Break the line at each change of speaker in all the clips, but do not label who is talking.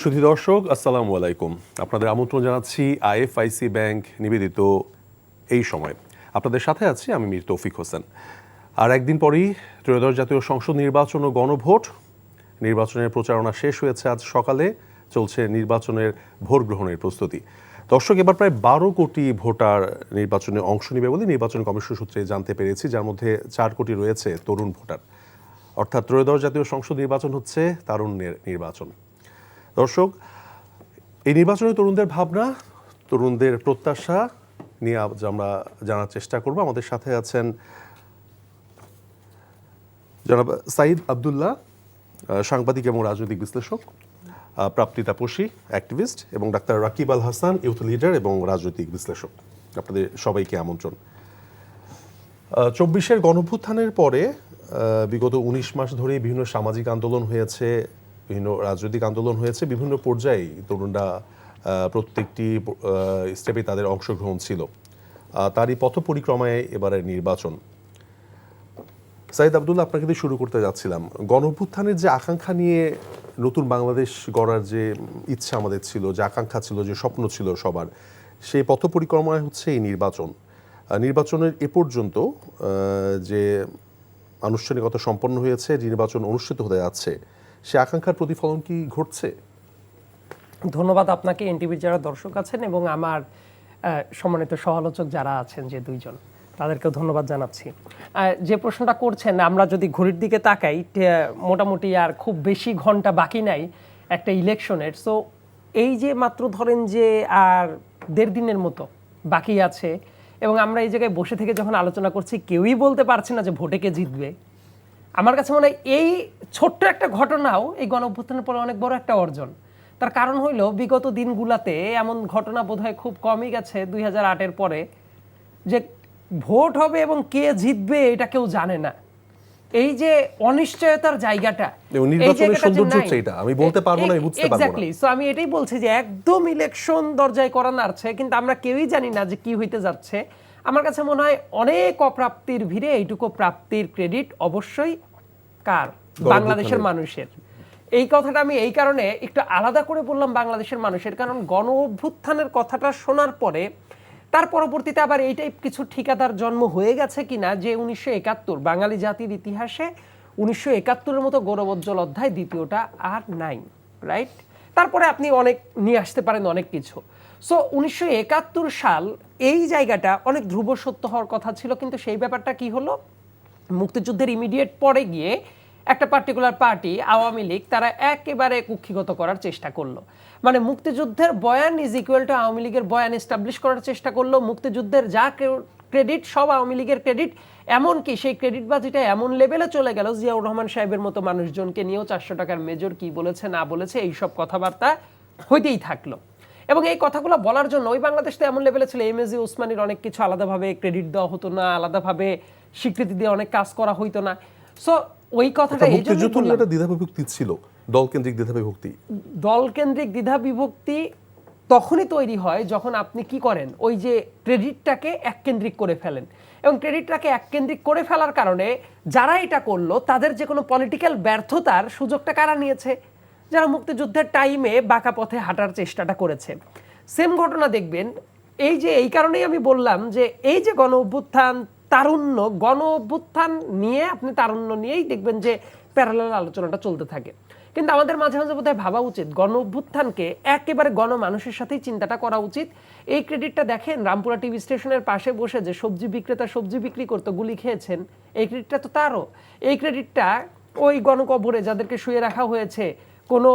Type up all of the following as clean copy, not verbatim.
সুধী দর্শক, আসসালামু আলাইকুম। আপনাদের আমন্ত্রণ জানাচ্ছি আইএফআইসি ব্যাংক নিবেদিত এই সময়। আপনাদের সাথে আছি আমি মীর তৌফিক হোসেন। আর একদিন পরেই ত্রয়োদশ জাতীয় সংসদ নির্বাচন ও গণভোট। নির্বাচনের প্রচারণা শেষ হয়েছে আজ সকালে, চলছে নির্বাচনের ভোট গ্রহণের প্রস্তুতি। দর্শক, এবার প্রায় 12 কোটি ভোটার নির্বাচনে অংশ নেবে বলে নির্বাচন কমিশন সূত্রে জানতে পেরেছি, যার মধ্যে 4 কোটি রয়েছে তরুণ ভোটার। অর্থাৎ ত্রয়োদশ জাতীয় সংসদ নির্বাচন হচ্ছে তারুণ্যের নির্বাচন। দর্শক, এই নির্বাচনে তরুণদের ভাবনা, তরুণদের প্রত্যাশা নিয়ে আজ আমরা জানার চেষ্টা করব। আমাদের সাথে আছেন জনাব সাইদ আব্দুল্লাহ, সাংবাদিক এবং রাজনৈতিক বিশ্লেষক, প্রাপ্তি তাপসী, অ্যাক্টিভিস্ট, এবং doctor Rakib Al Hasan, youth leader এবং রাজনৈতিক বিশ্লেষক। আপনাদের সবাইকে আমন্ত্রণ। 24-এর গণঅভ্যুত্থানের পরে বিগত 19 মাস ধরে বিভিন্ন সামাজিক আন্দোলন হয়েছে, বিভিন্ন রাজনৈতিক আন্দোলন হয়েছে, বিভিন্ন পর্যায়ে তরুণরা প্রত্যেকটি স্টেপে তাদের অংশগ্রহণ ছিল। তারই পথ পরিক্রমায় এবারের নির্বাচন। সাইদ আব্দুল্লাহ, আপনাকে দিয়ে শুরু করতে যাচ্ছিলাম। গণঅভ্যুত্থানের যে আকাঙ্ক্ষা নিয়ে নতুন বাংলাদেশ গড়ার যে ইচ্ছা আমাদের ছিল, যে আকাঙ্ক্ষা ছিল, যে স্বপ্ন ছিল সবার, সেই পথ পরিক্রমায় হচ্ছে এই নির্বাচন। নির্বাচনের এ পর্যন্ত যে আনুষ্ঠানিকতা সম্পন্ন হয়েছে, যে নির্বাচন অনুষ্ঠিত হতে যাচ্ছে, সে আকাঙ্ক্ষার প্রতিফলন কি ঘটছে?
ধন্যবাদ আপনাকে, এনটিভির যারা দর্শক আছেন এবং আমার সম্মানিত সহালোচক যারা আছেন যে দুইজন, তাদেরকেও ধন্যবাদ জানাচ্ছি। যে প্রশ্নটা করছেন, আমরা যদি ঘড়ির দিকে তাকাই, মোটামুটি আর খুব বেশি ঘন্টা বাকি নাই একটা ইলেকশনের। সো এই যে মাত্র ধরেন যে আর 1.5 দিনের মতো বাকি আছে, এবং আমরা এই জায়গায় বসে থেকে যখন আলোচনা করছি, কেউই বলতে পারছে না যে ভোটে কে জিতবে। আমার কাছে মনে হয় এই ছোট্ট একটা ঘটনাও এই গণঅভ্যুত্থানের পরে অনেক বড় একটা অর্জন। তার কারণ হইল, বিগত দিনগুলাতে এমন ঘটনা বোধহয় খুব কমই গেছে 2008-এর পরে, যে ভোট হবে এবং কে জিতবে এটা কেউ জানে না। এই যে অনিশ্চয়তার জায়গাটা,
আমি বলতে পারবো না, বুঝতে পারবো না।
এক্স্যাক্টলি। সো আমি এটাই বলছি যে একদম ইলেকশন দরজায় করা নাড়ছে, কিন্তু আমরা কেউই জানি না যে কি হইতে যাচ্ছে। আমার কাছে মনে হয় অনেক অপ্রাপ্তির ভিড়ে এইটুকু প্রাপ্তির ক্রেডিট অবশ্যই কার? বাংলাদেশের মানুষের। এই কথাটা আমি এই কারণে একটু আলাদা করে বললাম বাংলাদেশের মানুষের, কারণ গণ অভ্যুত্থানের কথাটা শোনার পরে তার পরবর্তীতে আবার এইটাই কিছু ঠিকাদার জন্ম হয়ে গেছে কিনা, যে 1971 বাঙালি জাতির ইতিহাসে 1971-এর মতো গৌরবোজ্জ্বল অধ্যায় দ্বিতীয়টা আর নাই, রাইট? তারপরে আপনি অনেক নিয়ে আসতে পারেন অনেক কিছু। সো 1971 সাল, এই জায়গাটা অনেক ধ্রুব সত্য হওয়ার কথা ছিল, কিন্তু সেই ব্যাপারটা কি হলো, মুক্তিযুদ্ধের ইমিডিয়েট পরে গিয়ে একটা পার্টিকুলার পার্টি, আওয়ামী লীগ, তারা একেবারে কুক্ষিগত করার চেষ্টা করলো। মানে মুক্তিযুদ্ধের বয়ান ইজ ইকুয়াল টু আওয়ামী লীগের বয়ান এস্টাবলিশ করার চেষ্টা করলো। মুক্তিযুদ্ধের যা ক্রেডিট সব আওয়ামী লীগের ক্রেডিট, এমনকি সেই ক্রেডিট বাজিটা এমন লেভেলে চলে গেল, জিয়াউর রহমান সাহেবের মতো মানুষজনকে নিয়েও 400 টাকার মেজর কি বলেছে না বলেছে এইসব কথাবার্তা হইতেই থাকলো। এবং এই কথাগুলো বলার জন্য ওই বাংলাদেশ তো এমন লেভেলে ছিল, এমএজি ওসমানীর অনেক কিছু আলাদাভাবে ক্রেডিট দেওয়া হতো না, আলাদাভাবে স্বীকৃতি দিয়ে অনেক কাজ করা হইতো না। সো ওই কথাটা এই জন্য বললাম,
দ্বিধাবিভক্তি ছিল, দলকেন্দ্রিক দ্বিধাবিভক্তি।
দলকেন্দ্রিক দ্বিধাবিভক্তি তখনই তৈরি হয় যখন আপনি কি করেন, ওই যে ক্রেডিটটাকে এককেন্দ্রিক করে ফেলেন। এবং ক্রেডিটটাকে এককেন্দ্রিক করে ফেলার কারণে যারা এটা করলো, তাদের যে কোনো পলিটিক্যাল ব্যর্থতার সুযোগটা কারা নিয়েছে? যারা মুক্তিযুদ্ধের টাইমে বাঁকা পথে হাঁটার চেষ্টাটা করেছে। সেম ঘটনা দেখবেন, এই যে এই কারণেই আমি বললাম যে এই যে গণ অভ্যুত্থান, তারুণ্য, গণ অভ্যুত্থান নিয়ে আপনি তারুণ্য নিয়েই দেখবেন যে প্যারালাল আলোচনাটা চলতে থাকে। কিন্তু আমাদের মাঝে মাঝে বোধহয় ভাবা উচিত, গণ অভ্যুত্থানকে একেবারে গণমানুষের সাথেই চিন্তাটা করা উচিত। এই ক্রেডিটটা দেখেন, রামপুরা টিভি স্টেশনের পাশে বসে যে সবজি বিক্রেতা সবজি বিক্রি করতো, গুলি খেয়েছেন, এই ক্রেডিটটা তো তারও। এই ক্রেডিটটা ওই গণকবরে যাদেরকে শুয়ে রাখা হয়েছে, কোনো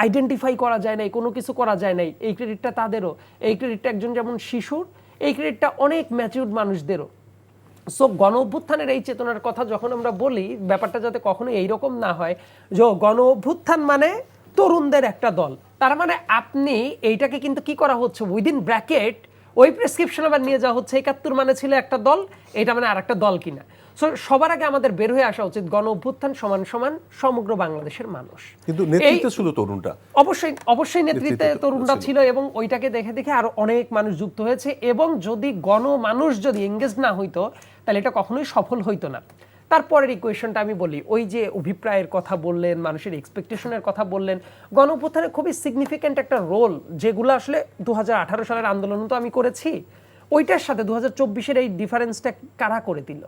আইডেন্টিফাই করা যায় নাই, কোনো কিছু করা যায় নাই, এই ক্রেডিটটা তাদেরও। এই ক্রেডিটটা একজন যেমন শিশুর, এই ক্রেডিটটা অনেক ম্যাচিউরড মানুষদেরও। সো গণ অভ্যুত্থানের এই চেতনার কথা যখন আমরা বলি, ব্যাপারটা যাতে কখনো এইরকম না হয় যে গণ অভ্যুত্থান মানে তরুণদের একটা দল, তার মানে আপনি এইটাকে কিন্তু কি করা হচ্ছে, উইদিন ব্র্যাকেট ওই প্রেসক্রিপশন আবার নিয়ে যাওয়া হচ্ছে 71 মানে ছিল একটা দল, এটা মানে আর একটা দল কিনা। সো সবার আগে আমাদের বের হয়ে আসা উচিত, গণ অভ্যুত্থান সমান সমান সমগ্র বাংলাদেশের মানুষ।
কিন্তু নেতৃত্বে ছিল তরুণরা,
অবশ্যই নেতৃত্বে তরুণরা ছিল, এবং ওইটাকে দেখে দেখে আরো অনেক মানুষ যুক্ত হয়েছে। এবং যদি মানুষ যদি এঙ্গেজ না হইতো, তাহলে এটা কখনোই সফল হইতো না। তারপরের ইকুয়েশনটা আমি বলি, ওই যে অভিপ্রায়ের কথা বললেন, মানুষের এক্সপেকটেশনের কথা বললেন, গণঅভ্যুত্থানে খুবই সিগনিফিক্যান্ট একটা রোল যেগুলো আসলে 2018 সালের আন্দোলন তো আমি করেছি, ওইটার সাথে 2024-এর এই ডিফারেন্সটা কারা করে দিল?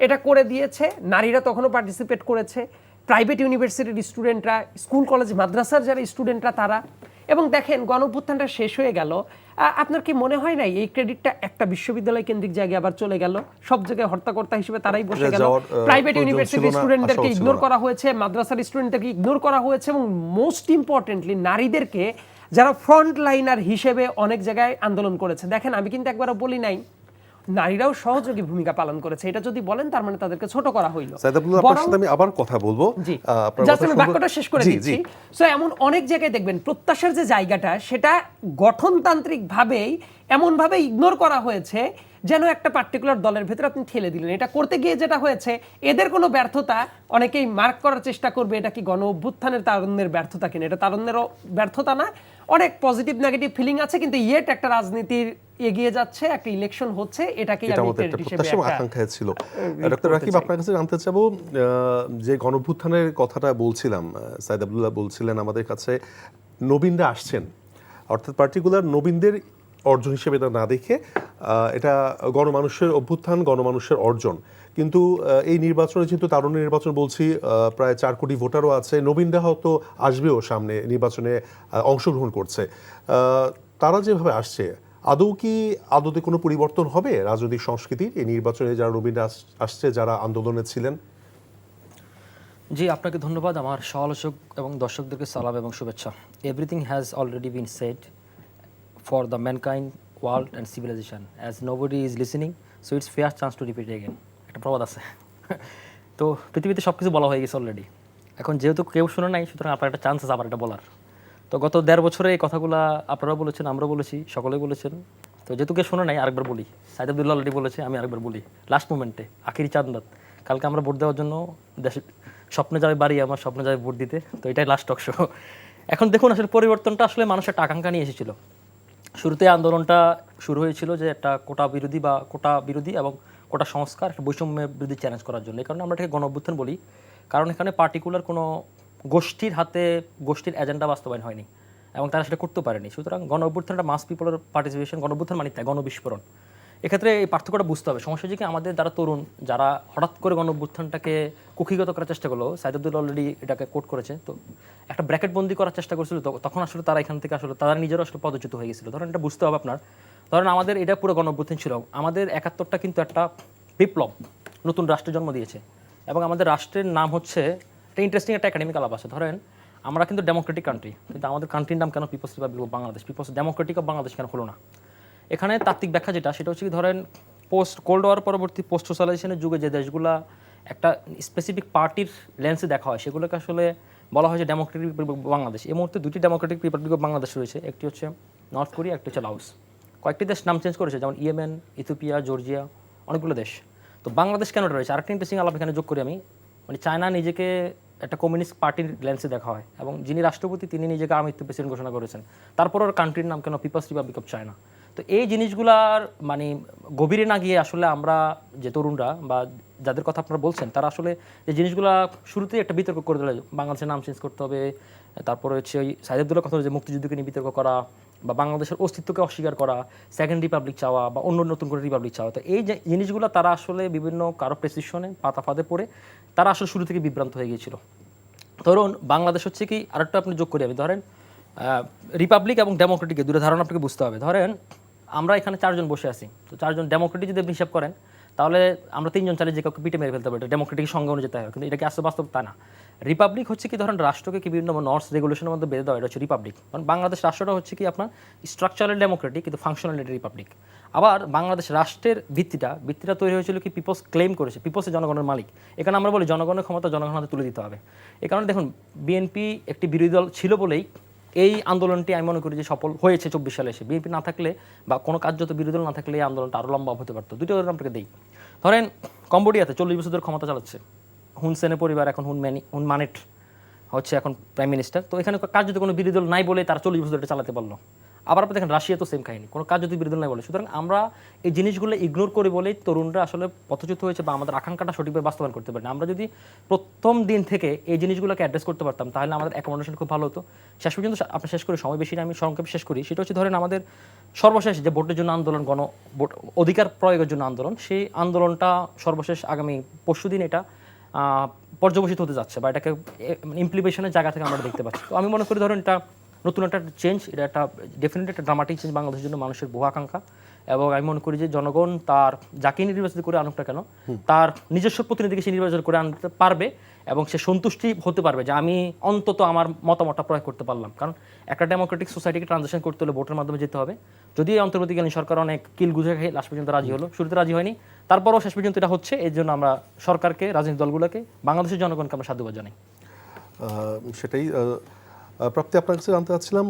এটা করে দিয়েছে নারীরা, তখনও পার্টিসিপেট করেছে, প্রাইভেট ইউনিভার্সিটির স্টুডেন্টরা, স্কুল কলেজ মাদ্রাসার যারা স্টুডেন্টরা তারা। এবং দেখেন গণঅভ্যুত্থানটা শেষ হয়ে গেল, আপনার কি মনে হয় নাই এই ক্রেডিটটা একটা বিশ্ববিদ্যালয় কেন্দ্রিক জায়গায় আবার চলে গেল, সব জায়গায় হর্তাকর্তা হিসেবে তারাই বসে গেল, প্রাইভেট ইউনিভার্সিটির স্টুডেন্টদেরকে ইগনোর করা হয়েছে, মাদ্রাসার স্টুডেন্টদেরকে ইগনোর করা হয়েছে, এবং মোস্ট ইম্পর্টেন্টলি নারীদেরকে যারা ফ্রন্ট লাইনার হিসেবে অনেক জায়গায় আন্দোলন করেছে। দেখেন আমি কিন্তু একবারও বলি নাই নারীরাও সহযোগী ভূমিকা পালন করেছে, এটা যদি বলেন তার মানে তাদেরকে ছোট করা হইল।
আপনার সাথে আমি আবার কথা বলবো,
জাস্ট আমি বাক্যটা শেষ করে দিচ্ছি। সো এমন অনেক জায়গায় দেখবেন প্রত্যাশার যে জায়গাটা সেটা গঠনতান্ত্রিক ভাবেই এমন ভাবে ইগনোর করা হয়েছে যেন একটা পার্টিকুলার দলের ভেতরে আপনি ঠেলে দিলেন। এটা করতে গিয়ে যেটা হয়েছে, এদের কোনো ব্যর্থতা অনেকেই মার্ক করার চেষ্টা করবে এটা কি গণ অভ্যুত্থানের তারুণ্যের ব্যর্থতা কিনা। এটা তারুণ্যেরও ব্যর্থতা না, অনেক পজিটিভ নেগেটিভ ফিলিং আছে, কিন্তু ইয়েট একটা রাজনীতির এগিয়ে যাচ্ছে, একটা ইলেকশন হচ্ছে, এটাকেই আমি ক্রেডিট হিসেবে
আকাঙ্ক্ষা ছিল। ডক্টর রাকিব, আপনার কাছে জানতে চাবো, যে গণ অভ্যুত্থানের কথাটা বলছিলাম, সাইদ আব্দুল্লাহ বলছিলেন আমাদের কাছে নবীনরা আসছেন, অর্থাৎ পার্টিকুলার নবীনদের অর্জন হিসেবে এটা না দেখে এটা গণমানুষের অভ্যুত্থান, গণমানুষের অর্জন। কিন্তু এই নির্বাচনে যেহেতু তারুণ্য নির্বাচন বলছি, প্রায় 4 কোটি ভোটারও আছে, নবীনরা হয়তো আসবেও সামনে নির্বাচনে অংশগ্রহণ করছে, তারা যেভাবে আসছে আদতে কোনো পরিবর্তন হবে রাজনৈতিক সংস্কৃতির এই নির্বাচনে যারা নবীনরা আসছে, যারা আন্দোলনে ছিলেন?
জি, আপনাকে ধন্যবাদ। আমার সমালোচক এবং দর্শকদেরকে সালাম এবং শুভেচ্ছা। Everything has already been said for the mankind world and civilisation, as nobody is listening, so it's fair chance to repeat again. একটা প্রবাদ আছে। তো পৃথিবীতে সব কিছু বলা হয়ে গেছে অলরেডি, এখন যেহেতু কেউ শুনে নাই, সুতরাং আপনার একটা চান্স আছে আবার এটা বলার। তো গত 1.5 বছরে এই কথাগুলো আপনারাও বলেছেন, আমরা বলেছি, সকলেই বলেছেন। তো যেহেতু কেউ শোনে নাই, আরেকবার বলি। সাইদ আব্দুল্লাহ অলরেডি বলেছে, আমি আরেকবার বলি লাস্ট মোমেন্টে, আখিরি চাঁদ। কালকে আমরা ভোট দেওয়ার জন্য দেশে স্বপ্নে যাবে বাড়ি, আমার স্বপ্নে যাবে ভোট দিতে, তো এটাই লাস্ট টক শো। এখন দেখুন আসলে পরিবর্তনটা আসলে মানুষের একটা আকাঙ্ক্ষা নিয়ে এসেছিল। শুরুতে আন্দোলনটা শুরু হয়েছিল যে একটা কোটা বিরোধী এবং কোটা সংস্কার, একটা বৈষম্য বিরোধী চ্যালেঞ্জ করার জন্য। এই কারণে আমরা এটাকে গণ অভ্যুত্থান বলি, কারণ এখানে পার্টিকুলার কোনো গোষ্ঠীর হাতে গোষ্ঠীর এজেন্ডা বাস্তবায়ন হয়নি এবং তারা সেটা করতে পারেনি। সুতরাং গণ অভ্যুত্থানটা মাস পিপলের পার্টিসিপেশন, গণ অভ্যুত্থান মানে তাই গণবিস্ফোরণ। এক্ষেত্রে এই পার্থক্যটা বুঝতে হবে। সমস্যা যে কি, আমাদের যারা তরুণ, যারা হঠাৎ করে গণ অভ্যুত্থানটাকে কুক্ষিগত করার চেষ্টা করলো, সাইদ আব্দুল্লাহ অলরেডি এটাকে কোট করেছে, তো একটা ব্র্যাকেট বন্দি করার চেষ্টা করেছিল, তখন আসলে তারা এখান থেকে আসলে তারা নিজেরও আসলে পদচ্যুত হয়ে গেছিল। ধরেন এটা বুঝতে হবে আপনার, ধরেন আমাদের এটা পুরো গণ অভ্যুত্থান ছিল, আমাদের 71টা কিন্তু একটা বিপ্লব, নতুন রাষ্ট্রের জন্ম দিয়েছে, এবং আমাদের রাষ্ট্রের নাম হচ্ছে, একটা ইন্টারেস্টিং একটা একাডেমিক আলাপ আছে। ধরেন আমরা কিন্তু ডেমোক্রেটিক কান্ট্রি, কিন্তু আমাদের কান্ট্রির নাম কেন People's Republic of Bangladesh, People's Democratic of Bangladesh কেন হলো না? এখানে তাত্ত্বিক ব্যাখ্যা সেটা হচ্ছে কি, ধরেন পোস্ট কোল্ড ওয়ার পরবর্তী পোস্ট সোশ্যালাইজেশনের যুগে যে দেশগুলো একটা স্পেসিফিক পার্টির লেন্সে দেখা হয়, সেগুলোকে আসলে বলা হয় যে ডেমোক্রেটিক রিপাবলিক অফ বাংলাদেশ। এই মুহূর্তে 2টি ডেমোক্রেটিক রিপাবলিক অফ বাংলাদেশ রয়েছে, একটি হচ্ছে নর্থ কোরিয়া, একটি হচ্ছে লাওস। কয়েকটি দেশ নাম চেঞ্জ করেছে, যেমন ইয়েমেন, ইথিওপিয়া, জর্জিয়া, অনেকগুলো দেশ। তো বাংলাদেশ কেন রয়েছে? আরেকটা ইন্টারেস্টিং আলাপ এখানে যোগ করি আমি, মানে চায়না নিজেকে একটা কমিউনিস্ট পার্টির লেন্সে দেখা হয়, এবং যিনি রাষ্ট্রপতি তিনি নিজেকে আমৃত্যু প্রেসিডেন্ট ঘোষণা করেছেন, তারপর ওর কান্ট্রির নাম কেন পিপলস রিপাবলিক অফ চায়না। তো এই জিনিসগুলার মানে গভীরে না গিয়ে আসলে আমরা যে তরুণরা বা যাদের কথা আপনারা বলছেন, তারা আসলে এই জিনিসগুলা শুরুতেই একটা বিতর্ক করে দিলে, বাংলাদেশের নাম চেঞ্জ করতে হবে, তারপরে হচ্ছে ওই সাইদ আব্দুল্লাহর কথা যে মুক্তিযুদ্ধকে নিয়ে বিতর্ক করা, বা বাংলাদেশের অস্তিত্বকে অস্বীকার করা, সেকেন্ড রিপাবলিক চাওয়া, বা অন্য নতুন করে রিপাবলিক চাওয়া। তো এই যে জিনিসগুলো তারা আসলে বিভিন্ন কারো প্রেসিশনে পাতা ফাঁদে পড়ে তারা আসলে শুরু থেকে বিভ্রান্ত হয়ে গিয়েছিল। ধরুন বাংলাদেশ হচ্ছে কি, আরেকটা আপনি যোগ করি আমি, ধরেন রিপাবলিক এবং ডেমোক্রেটিকের দুটো ধারণা আপনাকে বুঝতে হবে। ধরেন আমরা এখানে 4 জন বসে আছি, তো 4 জন ডেমোক্রেটিক যদি আপনি হিসাব করেন, তাহলে আমরা 3 জন চাইলে যে কাউকে পিটে মেরে ফেলতে হবে, এটা ডেমোক্রেটিক সঙ্গে অনুযায়ী হয়, কিন্তু এটা কি আসলে বাস্তব তা না। রিপাবলিক হচ্ছে কি, ধরেন রাষ্ট্রকে কি বিভিন্ন নর্মস রেগুলেশনের মধ্যে বেঁধে দেওয়া, এটা হচ্ছে রিপাবলিক। কারণ বাংলাদেশ রাষ্ট্রটা হচ্ছে কি আপনার স্ট্রাকচারাল ডেমোক্রেটিক, কিন্তু ফাংশনাল রিপাবলিক। আবার বাংলাদেশ রাষ্ট্রের ভিত্তিটা তৈরি হয়েছিল কি, পিপলস ক্লেম করেছে, পিপলসের জনগণের মালিক। এখানে আমরা বলি জনগণের ক্ষমতা জনগণের হাতে তুলে দিতে হবে। এই কারণে দেখুন বিএনপি একটি বিরোধী দল ছিল বলেই এই আন্দোলনটি আমি মনে করি যে সফল হয়েছে 24 সালে এসে। বিএনপি না থাকলে বা কোনো কার্যত বিরোধী দল না থাকলে এই আন্দোলনটা আরও লম্বা হতে পারতো। দুটো উদাহরণ আপনাকে দিই। ধরেন কম্বোডিয়াতে 40 বছর ধরে ক্ষমতা চালাচ্ছে হুন সেনের পরিবার, এখন হুন মানেট হচ্ছে এখন প্রাইম মিনিস্টার। তো এখানে কার্যত কোনো বিরোধী দল নাই বলে তারা 40 বছর ধরে চালাতে পারলো। আবার আপনি দেখেন রাশিয়া তো সেম কাহিনী, কোনো কাজ যদি বিরোধী নাই বলে। সুতরাং আমরা এই জিনিসগুলো ইগনোর করে বলেই তরুণরা আসলে পথচ্যুত হয়েছে বা আমাদের আকাঙ্ক্ষাটা সঠিকভাবে বাস্তবায়ন করতে পারে না। আমরা যদি প্রথম দিন থেকে এই জিনিসগুলোকে অ্যাড্রেস করতে পারতাম তাহলে আমাদের অ্যাকোমোডেশন খুব ভালো হতো। শেষ পর্যন্ত আপনি শেষ করে সময় বেশি না, আমি সংক্ষেপে শেষ করি। সেটা হচ্ছে ধরেন আমাদের সর্বশেষ যে ভোটের জন্য আন্দোলন, ভোট অধিকার প্রয়োগের জন্য আন্দোলন, সেই আন্দোলনটা সর্বশেষ আগামী পরশুদিন এটা পর্যবসিত হতে যাচ্ছে বা এটাকে ইমপ্লিমেশনের জায়গা থেকে আমরা দেখতে পাচ্ছি। তো আমি মনে করি ধরেন এটা নতুন একটা চেঞ্জ, এটা একটা ডেফিনেটলি একটা ড্রামাটিক চেঞ্জ বাংলাদেশের জন্য, মানুষের বহু আকাঙ্ক্ষা। এবং আমি মনে করি যে জনগণ তার যাকে নির্বাচিত করে আনুক না কেন, তার নিজস্ব প্রতিনিধিকে সে নির্বাচন করে আনতে পারবে এবং সে সন্তুষ্টি হতে পারবে যে আমি অন্তত আমার মতামতটা প্রয়োগ করতে পারলাম। কারণ একটা ডেমোক্রেটিক সোসাইটিকে ট্রানজিশন করতে হলে ভোটের মাধ্যমে যেতে হবে। যদি এই অন্তর্বর্তীকালীন সরকার অনেক কিল গুজে খেয়ে লাস্ট পর্যন্ত রাজি হলো, শুরুতে রাজি হয়নি, তারপরও শেষ পর্যন্ত এটা হচ্ছে। এর জন্য আমরা সরকারকে, রাজনৈতিক দলগুলোকে, বাংলাদেশের জনগণকে আমরা সাধুবাদ জানাই।
সেটাই প্রাপ্তি, আপনার কাছে জানতে চাচ্ছিলাম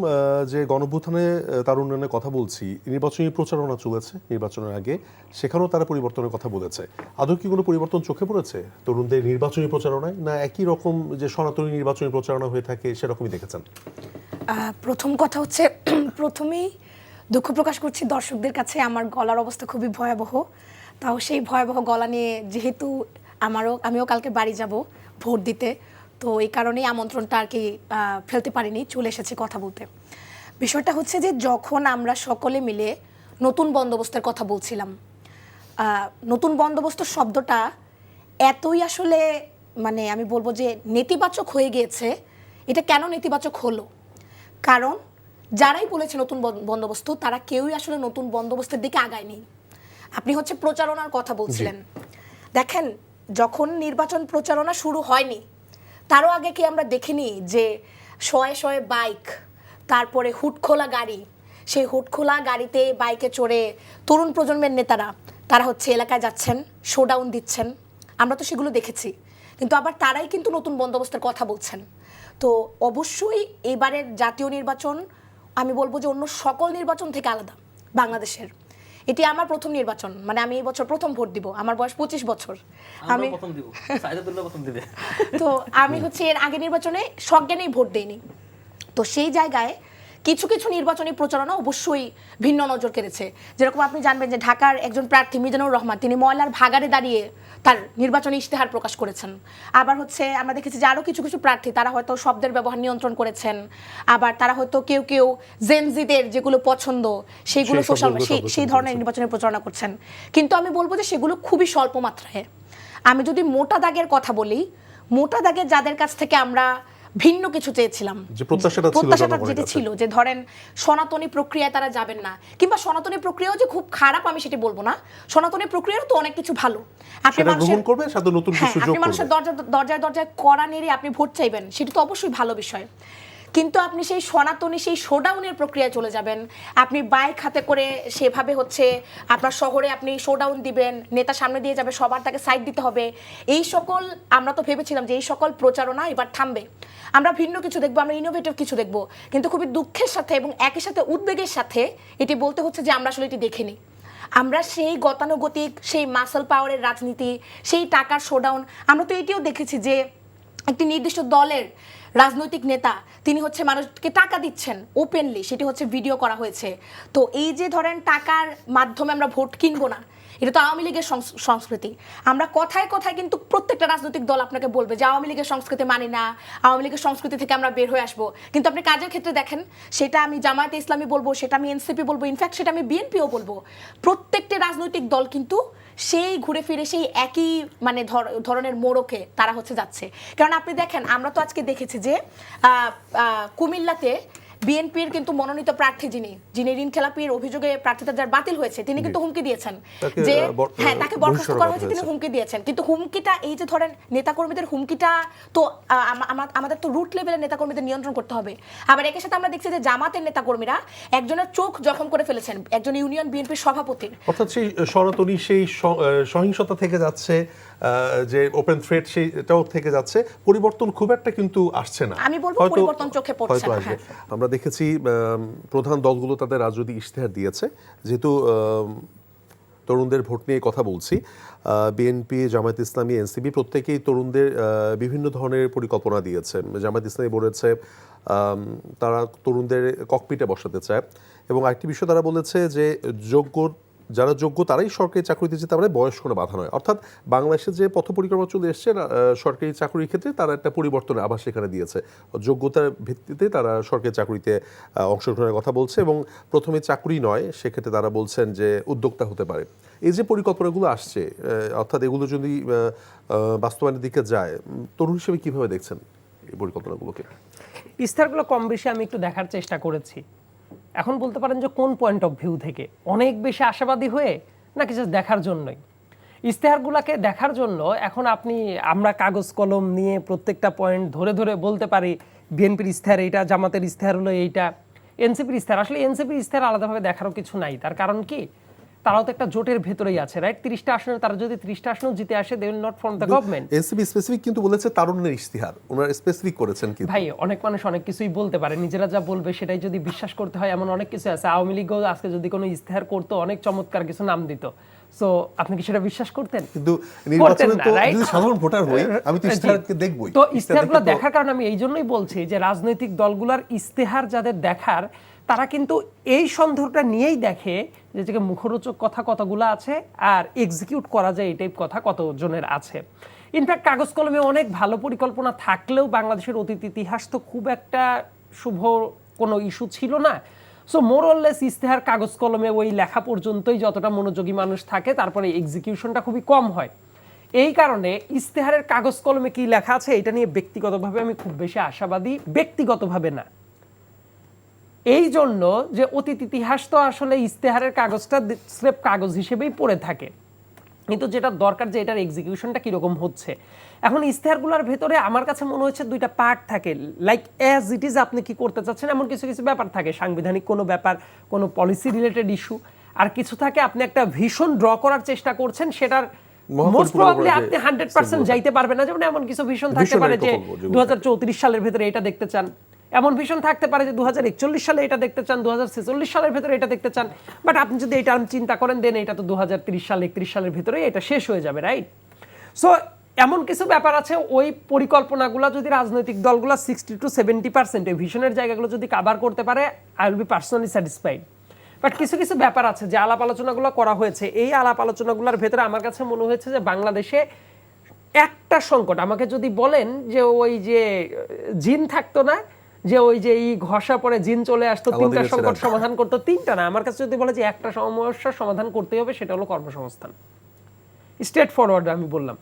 যে গণঅভ্যুত্থানে তার উন্নয়নের কথা বলছি, নির্বাচনী প্রচারণা চলেছে নির্বাচনের আগে, সেখানেও তারা পরিবর্তনের কথা বলেছে। আদৌ কি কোনো পরিবর্তন চোখে পড়েছে তরুণদের নির্বাচনী প্রচারণায়, না একই রকম যে সনাতনী নির্বাচনী প্রচারণা হয়ে থাকে সেরকমই দেখেছেন?
প্রথম কথা হচ্ছে প্রথমেই দুঃখ প্রকাশ করছি দর্শকদের কাছে, আমার গলার অবস্থা খুবই ভয়াবহ। তাও সেই ভয়াবহ গলা নিয়ে যেহেতু আমিও কালকে বাড়ি যাব ভোট দিতে, তো এই কারণেই আমন্ত্রণটা আর কি ফেলতে পারিনি, চলে এসেছি কথা বলতে। বিষয়টা হচ্ছে যে যখন আমরা সকলে মিলে নতুন বন্দোবস্তের কথা বলছিলাম, নতুন বন্দোবস্ত শব্দটা এতই আসলে মানে আমি বলবো যে নেতিবাচক হয়ে গিয়েছে। এটা কেন নেতিবাচক হলো? কারণ যারাই বলেছে নতুন বন্দোবস্ত, তারা কেউই আসলে নতুন বন্দোবস্তের দিকে আগায়নি। আপনি হচ্ছে প্রচারণার কথা বলছিলেন, দেখেন যখন নির্বাচন প্রচারণা শুরু হয়নি তারও আগে কি আমরা দেখিনি যে শয়ে শয়ে বাইক, তারপরে হুটখোলা গাড়ি, সেই হুটখোলা গাড়িতে বাইকে চড়ে তরুণ প্রজন্মের নেতারা তারা হচ্ছে এলাকায় যাচ্ছেন, শোডাউন দিচ্ছেন, আমরা তো সেগুলো দেখেছি। কিন্তু আবার তারাই কিন্তু নতুন বন্দোবস্তের কথা বলছেন। তো অবশ্যই এবারের জাতীয় নির্বাচন আমি বলবো যে অন্য সকল নির্বাচন থেকে আলাদা বাংলাদেশের। এটি আমার প্রথম নির্বাচন, মানে আমি এই বছর প্রথম ভোট দিব, আমার বয়স 25 বছর। আমি তো আমি হচ্ছে এর আগে নির্বাচনে সজ্ঞানেই ভোট দেইনি। তো সেই জায়গায় কিছু কিছু নির্বাচনী প্রচারণা অবশ্যই ভিন্ন নজর কেড়েছে। যেরকম আপনি জানবেন যে ঢাকার একজন প্রার্থী মিজানুর রহমান, তিনি ময়লার ভাগাড়ে দাঁড়িয়ে তার নির্বাচনী ইশতেহার প্রকাশ করেছেন। আবার হচ্ছে আমরা দেখেছি যে আরও কিছু কিছু প্রার্থী তারা হয়তো শব্দের ব্যবহার নিয়ন্ত্রণ করেছেন। আবার তারা হয়তো কেউ কেউ জেনজিদের যেগুলো পছন্দ সেগুলো সোশ্যাল সেই ধরনের নির্বাচনের প্রচারণা করছেন। কিন্তু আমি বলবো যে সেগুলো খুবই স্বল্প মাত্রায়। আমি যদি মোটা দাগের কথা বলি, মোটা দাগের যাদের কাছ থেকে আমরা ভিন্ন কিছু চেয়েছিলাম, প্রত্যাশাটা যেটা ছিল যে ধরেন সনাতনী প্রক্রিয়ায় তারা যাবেন না, কিংবা সনাতনী প্রক্রিয়াও যে খুব খারাপ আমি সেটা বলবো না, সনাতনী প্রক্রিয়ারও তো অনেক কিছু ভালো। আপনি মানুষের দরজায় দরজায় কড়া নেড়ে আপনি ভোট চাইবেন, সেটা তো অবশ্যই ভালো বিষয়। কিন্তু আপনি সেই সনাতনী সেই শোডাউনের প্রক্রিয়ায় চলে যাবেন, আপনি বাইক হাতে করে সেভাবে হচ্ছে আপনার শহরে আপনি শোডাউন দিবেন, নেতা সামনে দিয়ে যাবে, সবার তাকে সাইড দিতে হবে, এই সকল আমরা তো ভেবেছিলাম যে এই সকল প্রচারণা এবার থামবে, আমরা ভিন্ন কিছু দেখবো, আমরা ইনোভেটিভ কিছু দেখবো। কিন্তু খুবই দুঃখের সাথে এবং একই সাথে উদ্বেগের সাথে এটি বলতে হচ্ছে যে আমরা আসলে এটি দেখিনি। আমরা সেই গতানুগতিক সেই মাসল পাওয়ারের রাজনীতি, সেই টাকার শোডাউন, আমরা তো এটিও দেখেছি যে একটি নির্দিষ্ট দলের রাজনৈতিক নেতা তিনি হচ্ছে মানুষকে টাকা দিচ্ছেন ওপেনলি, সেটি হচ্ছে ভিডিও করা হয়েছে। তো এই যে ধরেন টাকার মাধ্যমে আমরা ভোট কিনবো না, এটা তো আওয়ামী লীগের সংস্কৃতি। আমরা কথায় কথায় কিন্তু প্রত্যেকটা রাজনৈতিক দল আপনাকে বলবে যে আওয়ামী লীগের সংস্কৃতি মানি না, আওয়ামী লীগের সংস্কৃতি থেকে আমরা বের হয়ে আসবো। কিন্তু আপনি কাজের ক্ষেত্রে দেখেন, সেটা আমি জামায়াতে ইসলামী বলবো, সেটা আমি এনসিপি বলবো, ইনফ্যাক্ট সেটা আমি বিএনপিও বলবো, প্রত্যেকটা রাজনৈতিক দল কিন্তু সেই ঘুরে ফিরে সেই একই মানে ধরনের মোড়কে তারা হচ্ছে যাচ্ছে। কারণ আপনি দেখেন, আমরা তো আজকে দেখেছি যে কুমিল্লাতে বিএনপির কিন্তু মনোনীত প্রার্থী যিনি ঋণ খেলাপির অভিযোগে প্রার্থিতা যার বাতিল হয়েছে, তিনি কিন্তু হুমকি দিয়েছেন যে হ্যাঁ তাকে বরখাস্ত করা হয়েছে, তিনি হুমকি দিয়েছেন। কিন্তু হুমকিটা এই যে ধরেন নেতাকর্মীদের হুমকিটা তো আমাদের তো রুট লেভেলের নেতাকর্মীদের নিয়ন্ত্রণ করতে হবে। আবার একই সাথে আমরা দেখছি যে জামাতের নেতাকর্মীরা একজনের চোখ জখম করে ফেলেছেন, একজন ইউনিয়ন বিএনপির সভাপতির।
অর্থাৎ সেই সনাতনী সেই সহিংসতা থেকে যাচ্ছে, যে ওপেন থ্রেট সেটাও থেকে যাচ্ছে, পরিবর্তন খুব একটা কিন্তু আসছে না।
আমি বলবো পরিবর্তন চোখে পড়ছে না।
আমরা দেখেছি প্রধান দলগুলো তাদের রাজনৈতিক ইশতেহার দিয়েছে, যেহেতু তরুণদের ভোট নিয়ে কথা বলছি। বিএনপি, জামায়াত ইসলামী, এনসিপি প্রত্যেকেই তরুণদের বিভিন্ন ধরনের পরিকল্পনা দিয়েছে। জামায়াত ইসলামী বলেছে তারা তরুণদের ককপিটে বসাতে চায়, এবং আরেকটি বিষয় তারা বলেছে যে যারা যোগ্য তারাই সরকারি চাকরিতে যেতে পারে, বয়স কোনো বাধা নয়। অর্থাৎ বাংলাদেশে যে পথ পরিক্রমা চলে এসছে সরকারি চাকরির ক্ষেত্রে তারা একটা পরিবর্তনের আভাস সেখানে দিয়েছে। যোগ্যতার ভিত্তিতে তারা সরকারি চাকরিতে অংশগ্রহণের কথা বলছে, এবং প্রথমে চাকরি নয়, সেক্ষেত্রে তারা বলছেন যে উদ্যোক্তা হতে পারে। এই যে পরিকল্পনাগুলো আসছে, অর্থাৎ এগুলো যদি বাস্তবায়নের দিকে যায়, তরুণ হিসেবে কীভাবে দেখছেন এই পরিকল্পনাগুলোকে?
ইস্তারগুলো কম বেশি আমি একটু দেখার চেষ্টা করেছি। এখন বলতে পারেন যে কোন পয়েন্ট অফ ভিউ থেকে, অনেক বেশি আশাবাদী হয়ে নাকি জাস্ট দেখার জন্যই। ইস্তেহারগুলোকে দেখার জন্য এখন আমরা কাগজ কলম নিয়ে প্রত্যেকটা পয়েন্ট ধরে ধরে বলতে পারি বিএনপির ইস্তেহার এইটা, জামাতের ইস্তেহার হলো এইটা, এনসিপির ইস্তেহার। আসলে এনসিপির ইস্তেহার আলাদাভাবে দেখারও কিছু নাই। তার কারণ কি, তারাও তো একটা জোটের ভেতরেই আছে, রাইট? 30টা আসনে তারা যদি 30টা আসনেও জিতে আসে, they will not form the government.
NCP specific কিন্তু বলেছে তারুণ্যের ইশতিহার, ওনারা স্পেসিফিক করেছেন। কি
ভাই, অনেক মানুষ অনেক কিছুই বলতে পারে, নিজেরা যা বলবে সেটাই যদি বিশ্বাস করতে হয় এমন অনেক কিছু আছে। আওয়ামী লীগও আজকে যদি কোনো ইস্তেহার করতো, অনেক চমৎকার কিছু নাম দিত। সো আপনি কি সেটা বিশ্বাস করতেন?
কিন্তু নির্বাচনে তো যদি সাধারণ ভোটার হই, আমি তো ইস্তেহারকে দেখবই।
তো ইস্তেহারগুলো দেখার কারণে আমি এই জন্যই বলছি যে রাজনৈতিক দলগুলোর ইস্তেহার যাদের দেখার, তারা কিন্তু এই সন্দেহটা নিয়েই দেখে যে মুখরোচক কথা কতগুলো আছে আর এক্সিকিউট করা যায় এই টাইপ কথা কতজনের আছে। ইনফ্যাক্ট কাগজ কলমে অনেক ভালো পরিকল্পনা থাকলেও বাংলাদেশের অতীত ইতিহাস তো খুব একটা শুভ কোনো ইস্যু ছিল না। সো মোরলেস ইস্তেহার কাগজ কলমে ওই লেখা পর্যন্তই যতটা মনোযোগী মানুষ থাকে, তারপরে এক্সিকিউশনটা খুবই কম হয়। এই কারণে ইস্তেহারের কাগজ কলমে কি লেখা আছে এটা নিয়ে ব্যক্তিগতভাবে আমি খুব বেশি আশাবাদী, ব্যক্তিগতভাবে না। এই জন্য যে অতীত ইতিহাস তো আসলে ইস্তেহারের কাগজটা স্রেফ কাগজ হিসেবেই পড়ে থাকে, কিন্তু যেটা দরকার যে এটার এক্সিকিউশনটা কিরকম হচ্ছে। এখন ইস্তেহারগুলোর ভেতরে আমার কাছে মনে হচ্ছে দুইটা পার্ট থাকে, লাইক অ্যাজ ইট ইজ আপনি কি করতে চাচ্ছেন এমন কিছু কিছু ব্যাপার থাকে, সাংবিধানিক কোনো ব্যাপার, কোনো পলিসি রিলেটেড ইস্যু, আর কিছু থাকে আপনি একটা ভীষণ ড্র করার চেষ্টা করছেন, সেটার মোস্ট প্রবাবলি আপনি 100% যাইতে পারবেন না। যেমন এমন কিছু ভীষণ থাকতে পারে যে 2034 সালের ভেতরে এটা দেখতে চান, এমন ভীষণ থাকতে পারে যে 2041 সালে এটা দেখতে চান, 2046 সালের ভেতরে এটা দেখতে চান। বাট আপনি যদি এটা চিন্তা করেন, দেন এটা তো 2030 সাল 31 সালের ভেতরে এটা শেষ হয়ে যাবে, রাইট? সো এমন কিছু ব্যাপার আছে, ওই পরিকল্পনাগুলো যদি রাজনৈতিক দলগুলো 60 to 70% এই ভিশনের জায়গাগুলো যদি কাভার করতে পারে, I will be personally satisfied. But কিছু কিছু ব্যাপার আছে যে আলাপ আলোচনাগুলো করা হয়েছে, এই আলাপ আলোচনাগুলোর ভেতরে আমার কাছে মনে হয়েছে যে বাংলাদেশে একটা সংকট, আমাকে যদি বলেন যে ওই যে জিন থাকতো না, যে ওই যে এই ঘষা পরে জিন চলে আসতো, তিনটা সংকট সমাধান করতো, তিনটা না, আমার কাছে যদি বলে যে একটা সমস্যার সমাধান করতে হবে, সেটা হলো কর্মসংস্থান। স্ট্রেট ফরওয়ার্ড আমি বললাম,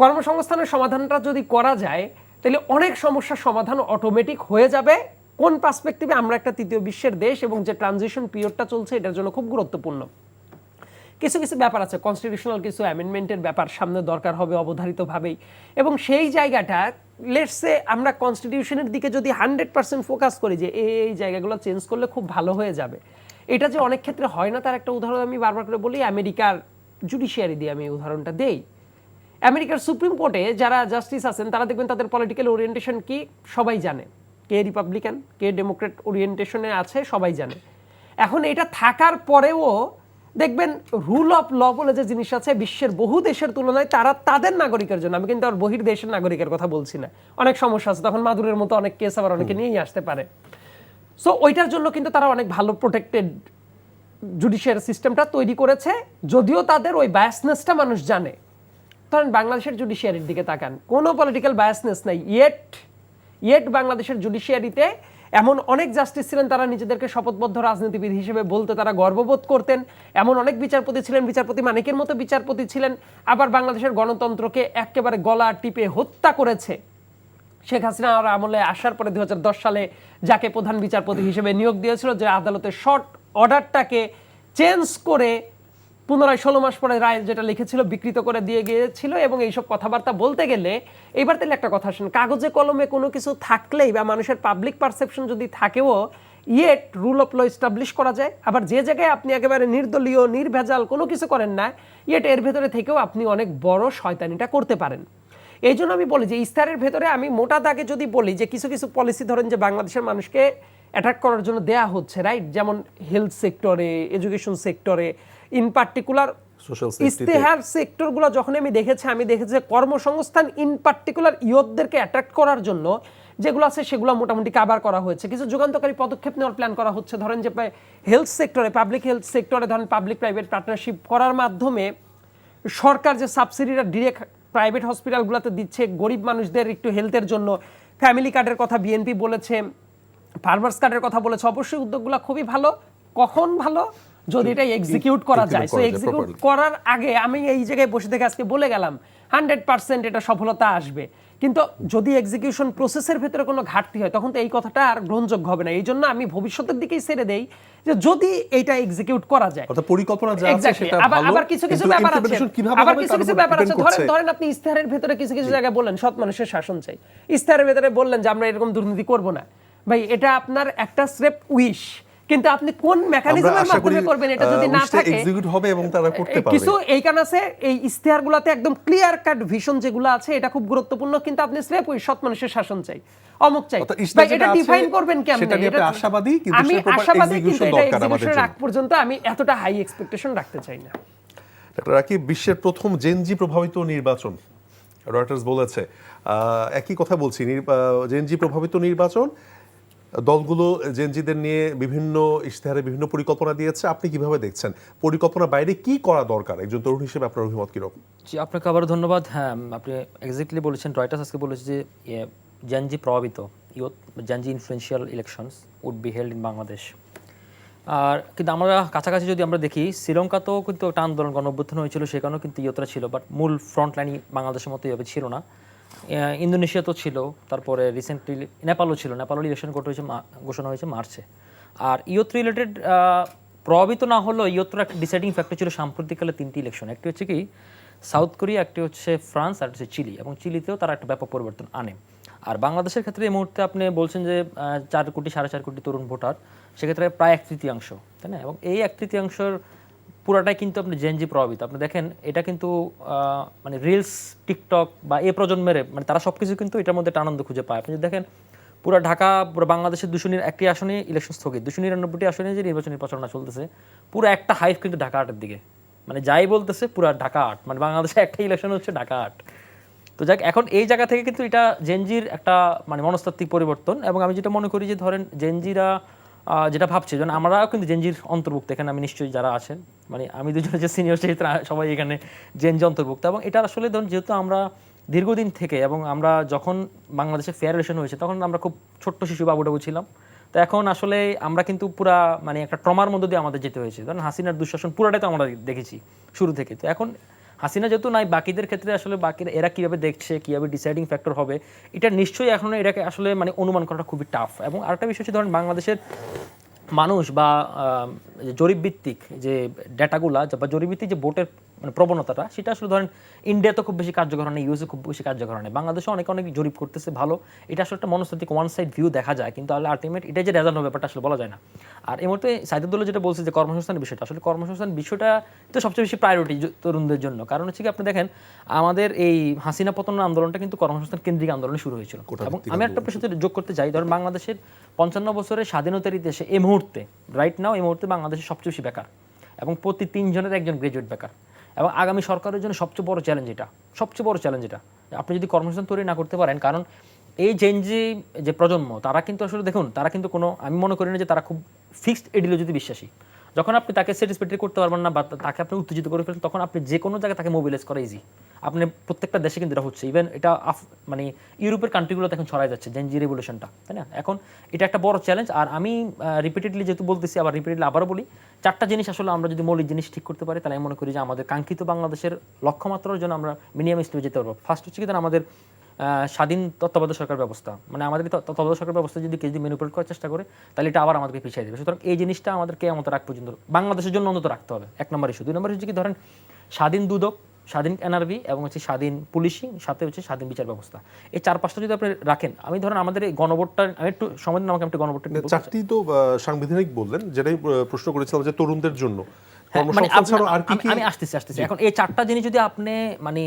কর্মসংস্থানের সমাধানটা যদি করা যায় তাহলে অনেক সমস্যার সমাধান অটোমেটিক হয়ে যাবে। কোন পার্সপেক্টিভে, আমরা একটা তৃতীয় বিশ্বের দেশ এবং যে ট্রানজিশন পিরিয়ডটা চলছে এটার জন্য খুব গুরুত্বপূর্ণ। কিছু কিছু ব্যাপার আছে, কনস্টিটিউশনাল কিছু অ্যামেন্ডমেন্টের ব্যাপার সামনে দরকার হবে অবধারিতভাবেই, এবং সেই জায়গাটা লেটস সে আমরা কনস্টিটিউশনের দিকে যদি 100% ফোকাস করি যে এই জায়গাগুলো চেঞ্জ করলে খুব ভালো হয়ে যাবে, এটা যে অনেক ক্ষেত্রে হয় না তার একটা উদাহরণ আমি বারবার করে বলি, আমেরিকার জুডিশিয়ারি দিয়ে আমি উদাহরণটা দেই। আমেরিকার সুপ্রিম কোর্টে যারা জাস্টিস আছেন তারা দেখবেন তাদের পলিটিক্যাল ওরিয়েন্টেশন কি সবাই জানে, কে রিপাবলিকান কে ডেমোক্রেট ওরিয়েন্টেশনে আছে সবাই জানে। এখন এটা থাকার পরেও দেখবেন রুল অফ ল বলে যে জিনিস আছে, বিশ্বের বহু দেশের তুলনায় তারা তাদের নাগরিকের জন্য, আমি কিন্তু আর বহির দেশের নাগরিকের কথা বলছি না, অনেক সমস্যা আছে, তখন মাদুরের মতো অনেক কেস আবার অনেকে নিয়েই আসতে পারে। সো ওইটার জন্য কিন্তু তারা অনেক ভালো প্রোটেক্টেড জুডিশিয়ারি সিস্টেমটা তৈরি করেছে, যদিও তাদের ওই বায়াসনেসটা মানুষ জানে। ধরেন বাংলাদেশের জুডিশিয়ারির দিকে তাকান, কোনো পলিটিক্যাল বায়াসনেস নাই, ইয়েট বাংলাদেশের জুডিশিয়ারিতে এমন অনেক জাস্টিস ছিলেন তারা নিজেদেরকে শপথবদ্ধ রাজনীতিবিদ হিসেবে বলতে তারা গর্ববোধ করতেন, এমন অনেক বিচারপতি ছিলেন, বিচারপতি মানিকের মতো বিচারপতি ছিলেন, আবার বাংলাদেশের গণতন্ত্রকে একেবারে গলা টিপে হত্যা করেছে শেখ হাসিনার আমলে আসার পরে 2010 সালে যাকে প্রধান বিচারপতি হিসেবে নিয়োগ দিয়েছিল, যে আদালতের শর্ট অর্ডারটাকে চেঞ্জ করে পুনরায় 16 মাস পরে রায় যেটা লিখেছিল বিকৃত করে দিয়ে গিয়েছিল। এবং এইসব কথাবার্তা বলতে গেলে এইবার তাহলে একটা কথা শুন, কাগজে কলমে কোনো কিছু থাকলেই বা মানুষের পাবলিক পারসেপশন যদি থাকেও yet rule of law establish করা যায়। আবার যে জায়গায় আপনি একেবারে নির্দলীয় নির্ভেজাল কোনো কিছু করেন না, ইয়েট এর ভেতরে থেকেও আপনি অনেক বড় শয়তানিটা করতে পারেন। এই জন্য আমি বলি যে ইস্তারের ভেতরে আমি মোটা দাগে যদি বলি যে কিছু কিছু পলিসি ধরেন যে বাংলাদেশের মানুষকে অ্যাটাক করার জন্য দেয়া হচ্ছে, রাইট? যেমন হেলথ সেক্টরে, এডুকেশন সেক্টরে, ইন পার্টিকুলার
সোশ্যাল সেফটিতে
ইস্তেহার সেক্টরগুলো যখন আমি দেখেছি যে কর্মসংস্থান ইন পার্টিকুলার ইয়ুথদেরকে অ্যাট্রাক্ট করার জন্য যেগুলো আছে সেগুলো মোটামুটি কাভার করা হয়েছে। কিছু যুগান্তকারী পদক্ষেপ নেওয়ার প্ল্যান করা হচ্ছে, ধরেন যে হেলথ সেক্টরে, পাবলিক হেলথ সেক্টরে ধরেন পাবলিক প্রাইভেট পার্টনারশিপ করার মাধ্যমে সরকার যে সাবসিডিটা ডিরেক্ট প্রাইভেট হসপিটালগুলোতে দিচ্ছে গরিব মানুষদের একটু হেলথের জন্য, ফ্যামিলি কার্ডের কথা বিএনপি বলেছে, ফার্মার্স কার্ডের কথা বলেছে। অবশ্যই উদ্যোগগুলো খুবই ভালো। কখন ভালো? যদি এটা এক্সিকিউট করা যায়। সো এক্সিকিউট করার আগে আমি এই জায়গায় বসে থেকে আজকে বলে গেলাম 100% এটা সফলতা আসবে, কিন্তু যদি এক্সিকিউশন প্রসেসের ভেতরে কোনো ঘাটতি হয় তখন তো এই কথাটা আর গ্রহণযোগ্য হবে না। এই জন্য আমি ভভবিষ্যতের দিকেই ছেড়ে দেই যে যদি এইটা এক্সিকিউট করা যায়,
অর্থাৎ পরিকল্পনা যা আছে সেটা ভালো,
আবার কিছু
কিন্তু
ব্যাপার আছে,
implementation কিভাবে
আবার
হবে
কিছু
তার উপর
ব্যাপার আছে।
depend করছে।
ধরেন আপনি ইস্তেহারের ভেতরে কিছু জায়গায় বললেন সৎ মানুষের শাসন চাই, ইস্তেহারের ভেতরে বললেন যে আমরা এরকম দুর্নীতি করব না। ভাই এটা আপনার একটা স্রেফ উইশ, কিন্তু আপনি কোন মেকানিজমের মাধ্যমে করবেন এটা যদি না থাকে,
এক্সিকিউট হবে এবং তারা করতে পারবে।
কিছু এই কারণে আছে এই ইস্তেহারগুলোতে একদম ক্লিয়ার কাট ভিশন যেগুলো আছে এটা খুব গুরুত্বপূর্ণ, কিন্তু আপনি স্রেফ ওই সৎ মানুষের শাসন চাই, অমুক চাই। ভাই এটা ডিফাইন করবেন কেমনে?
সেটা নিয়ে আপনি আশাবাদী, কিন্তু
আমি
সেটা প্রপার
আশাবাদী, কিন্তু
এক্সিকিউশন
এটা
দরকার আমাদের
এক্সিকিউশন
জন্য।
রাখ পর্যন্ত আমি এতটা হাই এক্সপেকটেশন রাখতে চাই না।
ডক্টর রাকিব, বিশ্বের প্রথম জেনজি প্রভাবিত নির্বাচন, রয়টার্স বলেছে। একই কথা বলছি, জেনজি প্রভাবিত নির্বাচন, দলগুলো জেনজিদের নিয়ে বিভিন্ন ইশতেহারে বিভিন্ন পরিকল্পনা দিয়েছে। আপনি কিভাবে দেখছেন পরিকল্পনা বাইরে কি করা দরকার? একজন তরুণ হিসেবে আপনার অভিমত কিরকম?
জি, আপনাকে আবার ধন্যবাদ। হ্যাঁ, আপনি এক্স্যাক্টলি বলেছেন। রয়টার্স আজকে বলেছে যে জেনজি প্রভাবিত youth, Gen Z influential elections would be held in Bangladesh. আর কিন্তু আমরা কাছাকাছি যদি আমরা দেখি, শ্রীলঙ্কাতেও কিন্তু একটা আন্দোলন গণ-অভ্যুত্থান হয়েছিল, সেখানেও কিন্তু ইয়তরা ছিল, বাট মূল ফ্রন্ট লাইনই বাংলাদেশের মতো এভাবে ছিল না। ইন্দোনেশিয়া তো ছিল, তারপরে রিসেন্টলি নেপালও ছিল। নেপালের ইলেকশন ঘোষণা হয়েছে মার্চে। আর ইয়ত রিলেটেড প্রভাবিত না হলেও ইয়তরা একটা ডিসাইডিং ফ্যাক্টর ছিল সাম্প্রতিককালে 3টি ইলেকশন। একটি হচ্ছে কি সাউথ কোরিয়া, একটি হচ্ছে ফ্রান্স, আর হচ্ছে চিলি, এবং চিলিতেও তারা একটা ব্যাপক পরিবর্তন আনে। আর বাংলাদেশের ক্ষেত্রে এই মুহূর্তে আপনি বলছেন যে 4 কোটি 4.5 কোটি তরুণ ভোটার, সেক্ষেত্রে প্রায় 1/3, তাই না? এবং এই 1/3 পুরাটাই কিন্তু আপনি জেনজি প্রভাবিত। আপনি দেখেন এটা কিন্তু মানে রিলস, টিকটক বা এই প্রজন্মের মানে তারা সবকিছু কিন্তু এটার মধ্যে একটা আনন্দ খুঁজে পায়। আপনি যদি দেখেন পুরো ঢাকা, পুরো বাংলাদেশের 201টি আসনে ইলেকশন স্থগিত, 299টি আসনে যে নির্বাচনী প্রচারণা চলতেছে, পুরো একটা হাইপ কিন্তু ঢাকা 8-এর দিকে। মানে যাই বলতেছে পুরো ঢাকা 8, মানে বাংলাদেশে একটা ইলেকশন হচ্ছে ঢাকা 8। তো যাক, এখন এই জায়গা থেকে কিন্তু এটা জেনজির একটা মানে মনস্তাত্ত্বিক পরিবর্তন। এবং আমি যেটা মনে করি যে ধরেন জেনজিরা যেটা ভাবছে, যেন আমরাও কিন্তু জেনজির অন্তর্ভুক্ত। এখানে আমি নিশ্চয়ই যারা আছেন, মানে আমি দুজনে যে সিনিয়র সেই সবাই এখানে জেনজি অন্তর্ভুক্ত। এবং এটা আসলে ধরুন যেহেতু আমরা দীর্ঘদিন থেকে, এবং আমরা যখন বাংলাদেশে ফেয়ার ইলেকশন হয়েছে তখন আমরা খুব ছোট্ট শিশু বাবুটাবু ছিলাম। তো এখন আসলে আমরা কিন্তু পুরা মানে একটা ট্রমার মধ্যে দিয়ে আমাদের যেতে হয়েছে। ধরুন হাসিনার দুঃশাসন পুরাটাই তো আমরা দেখেছি শুরু থেকে। তো এখন হাসিনা যেহেতু নাই, বাকিদের ক্ষেত্রে আসলে বাকিরা এরা কীভাবে দেখছে, কীভাবে ডিসাইডিং ফ্যাক্টর হবে, এটা নিশ্চয়ই এখন এটাকে আসলে মানে অনুমান করাটা খুবই টাফ। এবং আরেকটা বিষয় হচ্ছে ধরেন বাংলাদেশের মানুষ বা জরিপভিত্তিক যে ডেটাগুলা বা জরিপভিত্তিক যে ভোটের মানে প্রবণতাটা, সেটা আসলে ধরেন ইন্ডিয়াতে খুব বেশি কার্যকর হয় না, ইউএসএ খুব বেশি কার্যকর হয় না, বাংলাদেশে অনেক জরিপ করতেছে ভালো। এটা আসলে একটা মনস্তাত্ত্বিক ওয়ান সাইড ভিউ দেখা যায়, কিন্তু আলটিমেট এটা যে রেজাল্ট হবে ব্যাপারটা আসলে বলা যায় না। আর এই মুহূর্তে সাইদুল্লাহ যেটা বলছে যে কর্মসংস্থানের বিষয়টা, আসলে কর্মসংস্থান বিষয়টা তো সবচেয়ে বেশি প্রায়োরিটি তরুণদের জন্য। কারণ হচ্ছে কি আপনি দেখেন আমাদের এই হাসিনা পতন আন্দোলনটা কিন্তু কর্মসংস্থান কেন্দ্রিক আন্দোলনে শুরু হয়েছিল। এবং আমি একটা প্রশ্ন যোগ করতে চাই, ধরেন বাংলাদেশের 55 বছরের স্বাধীনতার ইতিহাসে এই মুহূর্তে রাইট নাও এই মুহূর্তে বাংলাদেশের সবচেয়ে বেশি বেকার, এবং প্রতি 3 জনের একজন গ্রাজুয়েট বেকার। এবং আগামী সরকারের জন্য সবচেয়ে বড় চ্যালেঞ্জ এটা, আপনি যদি কর্মসংস্থান তৈরি না করতে পারেন। কারণ এই জেনজি যে প্রজন্ম, তারা কিন্তু আসলে দেখুন, তারা কিন্তু কোনো, আমি মনে করি না যে তারা খুব ফিক্সড আইডিওলজিতে বিশ্বাসী। যখন আপনি তাকে স্যাটিসফ্যাক্টরি করতে পারবেন না বা তাকে আপনি উত্তেজিত করে ফেলেন, তখন আপনি যে কোনো জায়গায় তাকে মোবিলাইজ করা ইজি। আপনি প্রত্যেকটা দেশে কিন্তু এটা হচ্ছে, ইভেন এটা মানে ইউরোপের কান্ট্রিগুলোতে এখন ছড়াই যাচ্ছে জেনজি রেভলিউশনটা, তাই না? এখন এটা একটা বড় চ্যালেঞ্জ। আর আমি রিপিটেডলি যেহেতু বলতেছি, আবার রিপিটেডলি আবারও বলি, 4টা জিনিস আসলে আমরা যদি মৌলিক জিনিস ঠিক করতে পারি, তাহলে আমি মনে করি যে আমাদের কাঙ্ক্ষিত বাংলাদেশের লক্ষ্যমাত্রার জন্য আমরা মিনিমাম স্টেপে যেতে পারবো। ফার্স্ট হচ্ছে কি আমাদের স্বাধীন তত্ত্বাবধায়ক সরকার ব্যবস্থা, মানে আমাদের তত্ত্বাবধায়ক সরকার ব্যবস্থা যদি কেউ ম্যানিপুলেট করার চেষ্টা করে, তাহলে এটা আবার আমাদেরকে পিছিয়ে দেবে। সুতরাং এই জিনিসটা আমাদেরকে আমাদের রাখ পর্যন্ত বাংলাদেশের জন্য অন্তত রাখতে হবে, 1 নম্বর ইস্যু। 2 নম্বর হচ্ছে কি ধরেন স্বাধীন দুদক, স্বাধীন এনআরবি, এবং হচ্ছে স্বাধীন পুলিশিং, সাথে হচ্ছে স্বাধীন বিচার ব্যবস্থা। এই 4-5টা যদি আপনি রাখেন, আমি ধরেন আমাদের এই গণভোটটা, আমি একটু সময় দিন আমাকে, একটু গণভোটটা
4টি তো সাংবিধানিক বললেন, যেটাই প্রশ্ন করেছিলাম যে তরুণদের জন্য
আমি আসতেছি। এখন এই 4টা জিনিস যদি আপনি মানে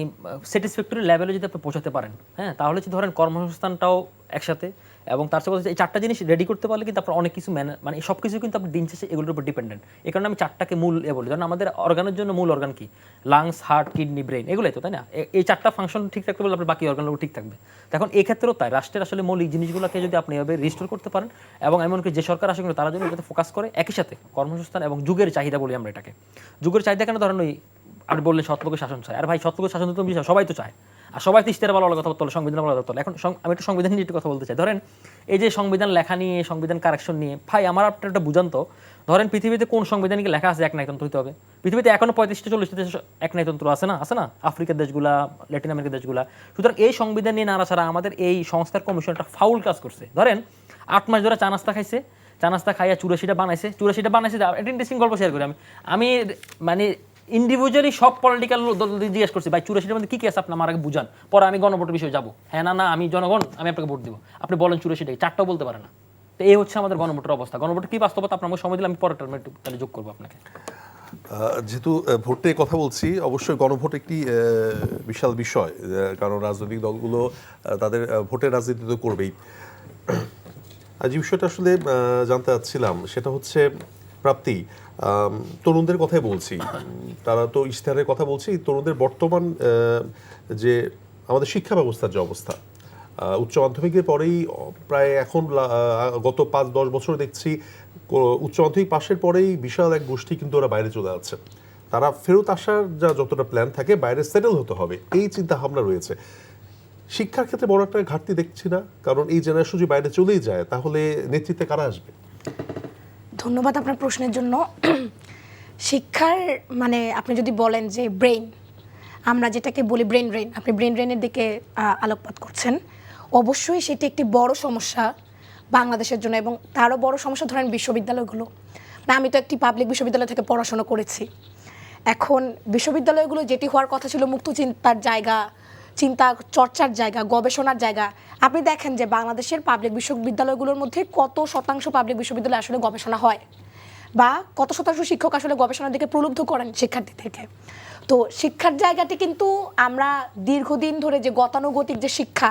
স্যাটিসফ্যাক্টরি লেভেলে যদি আপনি পৌঁছাতে পারেন, হ্যাঁ, তাহলে ধরেন কর্মসংস্থানটাও একসাথে, এবং তার সাথে এই 4টা জিনিস রেডি করতে পারলে কিন্তু আপনার অনেক কিছু মানে সব কিছু কিন্তু আপনার দিন শেষে এগুলোর উপর ডিপেন্ডেন্ট। এই কারণে আমি 4টাকে মূল বলি, কারণ আমাদের অর্গানের জন্য মূল অর্গান কি, লাংস, হার্ট, কিডনি, ব্রেন, এগুলোই তো, তাই না? এই 4টা ফাংশন ঠিক রাখতে পারলে আপনার বাকি অর্গানগুলো ঠিক থাকবে। এখন এই ক্ষেত্রেও তাই, রাষ্ট্রের আসলে মৌলিক জিনিসগুলোকে যদি আপনি এভাবে রিস্টোর করতে পারেন, এবং এমনকি যে সরকার আসে তারা যদি এটাতে ফোকাস করে, একই সাথে কর্মসংস্থান এবং যুগের চাহিদা বলি আমরা এটাকে। যুগের চাহিদা কেন? ধরেন ওই আর বললেন সৎলোকের শাসন চায়, আর ভাই সৎলোকের শাসন তো বিষয় সবাই তো চায়, আর সবাই তো ইশতেহার ভালো কথা বলতে, সংবিধান ভালো কথা বলে। এখন আমি একটা সংবিধান নিয়ে একটু কথা বলতে চাই। ধরেন এই যে সংবিধান লেখা নিয়ে, সংবিধান কারেকশন নিয়ে, ভাই আমার আপনার একটা বুঝান তো, ধরেন পৃথিবীতে কোন সংবিধানে কি লেখা আছে এক নায়কতন্ত্র হতে হবে? পৃথিবীতে এখনো 35-40টা দেশ এক নায়কতন্ত্র আছে না, আছে না? আফ্রিকার দেশগুলা, ল্যাটিন আমেরিকার দেশগুলা। সুতরাং এই সংবিধান নিয়ে নাড়াছাড়া আমাদের এই সংস্কার কমিশন একটা ফাউল কাজ করছে। ধরেন 8 মাস ধরে চা নাস্তা খাইছে, চা নাস্তা খাইয়া 84টা বানাইছে। একটা ইন্টারেস্টিং গল্প শেয়ার করি আমি মানে ইন্ডিভিজুয়ালি সব পলিটিক্যাল দল জিজ্ঞেস করছি, ভাই 84টার মধ্যে কি আছে আপনি আমার আগে বুঝান, পরে আমি গণভোটের বিষয়ে যাবো। হ্যাঁ না আমি জনগণ, আমি আপনাকে ভোট দিব, আপনি বলেন 84টাই, 4টাও বলতে পারে না। তো এই হচ্ছে আমাদের গণভোটের অবস্থা। গণভোটের কি বাস্তবতা আপনার সময় দিলে আমি পরের টার্মে একটু তাহলে যোগ করবো আপনাকে।
যেহেতু ভোটে কথা বলছি, অবশ্যই গণভোট একটি বিশাল বিষয়, কারণ রাজনৈতিক দলগুলো তাদের ভোটের রাজনীতি তো করবেই। আর যে বিষয়টা আসলে জানতে চাচ্ছিলাম সেটা হচ্ছে প্রাপ্তি, তরুণদের কথাই বলছি, তারা তো ইশতেহারের কথা বলছি, তরুণদের বর্তমান যে আমাদের শিক্ষা ব্যবস্থার যে অবস্থা, উচ্চ মাধ্যমিকের পরেই প্রায় এখন গত 5-10 বছর দেখছি উচ্চ মাধ্যমিক পাশের পরেই বিশাল এক গোষ্ঠী কিন্তু ওরা বাইরে চলে যাচ্ছে। তারা ফেরত আসার যতটা প্ল্যান থাকে, বাইরে সেটেল হতে হবে, এই চিন্তা ভাবনা রয়েছে। শিক্ষার ক্ষেত্রে বড় একটা ঘাটতি দেখছি না, কারণ এই জেনারেশন যদি বাইরে চলেই যায় তাহলে নেতৃত্বে কারা আসবে?
ধন্যবাদ আপনার প্রশ্নের জন্য। শিক্ষার মানে আপনি যদি বলেন যে ব্রেইন, আমরা যেটাকে বলি ব্রেন ড্রেন, আপনি ব্রেন ড্রেনের দিকে আলোকপাত করছেন। অবশ্যই সেটি একটি বড় সমস্যা বাংলাদেশের জন্য, এবং তারও বড় সমস্যা ধরেন বিশ্ববিদ্যালয়গুলো। না, আমি তো একটি পাবলিক বিশ্ববিদ্যালয় থেকে পড়াশোনা করেছি। এখন বিশ্ববিদ্যালয়গুলো যেটি হওয়ার কথা ছিল মুক্ত চিন্তার জায়গা, চিন্তা চর্চার জায়গা, গবেষণার জায়গা, আপনি দেখেন যে বাংলাদেশের পাবলিক বিশ্ববিদ্যালয়গুলোর মধ্যে কত শতাংশ পাবলিক বিশ্ববিদ্যালয়ে আসলে গবেষণা হয়, বা কত শতাংশ শিক্ষক আসলে গবেষণার দিকে প্রলুব্ধ করেন শিক্ষার্থীদেরকে। তো শিক্ষার জায়গাটি কিন্তু আমরা দীর্ঘদিন ধরে যে গতানুগতিক যে শিক্ষা,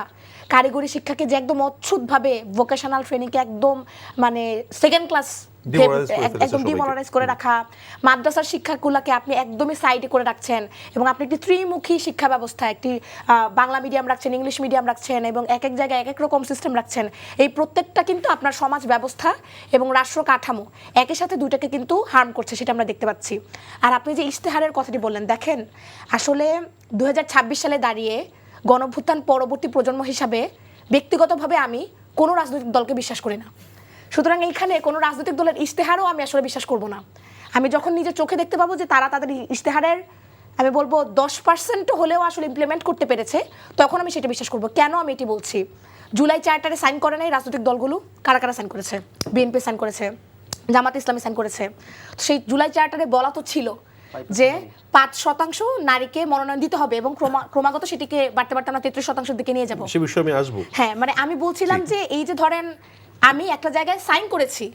কারিগরি শিক্ষাকে যে একদম অচ্ছুতভাবে ভোকেশনাল ট্রেনিংকে একদম মানে সেকেন্ড ক্লাস একদম ডিমোরালাইজ করে রাখা, মাদ্রাসার শিক্ষাগুলোকে আপনি একদমই সাইডে করে রাখছেন, এবং আপনি একটি ত্রিমুখী শিক্ষা ব্যবস্থা, একটি বাংলা মিডিয়াম রাখছেন, ইংলিশ মিডিয়াম রাখছেন, এবং এক এক জায়গায় এক এক রকম সিস্টেম রাখছেন। এই প্রত্যেকটা কিন্তু আপনার সমাজ ব্যবস্থা এবং রাষ্ট্র কাঠামো একই সাথে দুইটাকে কিন্তু হার্ম করছে, সেটা আমরা দেখতে পাচ্ছি। আর আপনি যে ইশতেহারের কথাটি বললেন, দেখেন আসলে 2026 সালে দাঁড়িয়ে গণঅভ্যুত্থান পরবর্তী প্রজন্ম হিসাবে ব্যক্তিগতভাবে আমি কোনো রাজনৈতিক দলকে বিশ্বাস করি না। সুতরাং এইখানে কোনো রাজনৈতিক দলের ইশতেহারও আমি আসলে বিশ্বাস করব না। আমি যখন নিজের চোখে দেখতে পাবো যে তারা তাদের ইশতেহারের আমি বলবো 10% হলেও আসলে ইমপ্লিমেন্ট করতে পেরেছে, তখন আমি সেটা বিশ্বাস করব। কেন আমি এটি বলছি? জুলাই চার্টারে সাইন করে নাই রাজনৈতিক দলগুলো, কারা কারা সাইন করেছে? বিএনপি সাইন করেছে, জামাত ইসলামী সাইন করেছে। সেই জুলাই চার্টারে বলা তো ছিল যে 5% নারীকে মনোনয়ন দিতে হবে, এবং ক্রমাগত সেটিকে বাড়তে বাড়তে আমরা 33% দিকে নিয়ে যাবো।
সে বিষয়ে আমি আসবো।
হ্যাঁ, মানে আমি বলছিলাম যে এই যে ধরেন আমি একটা জায়গায় সাইন করেছি,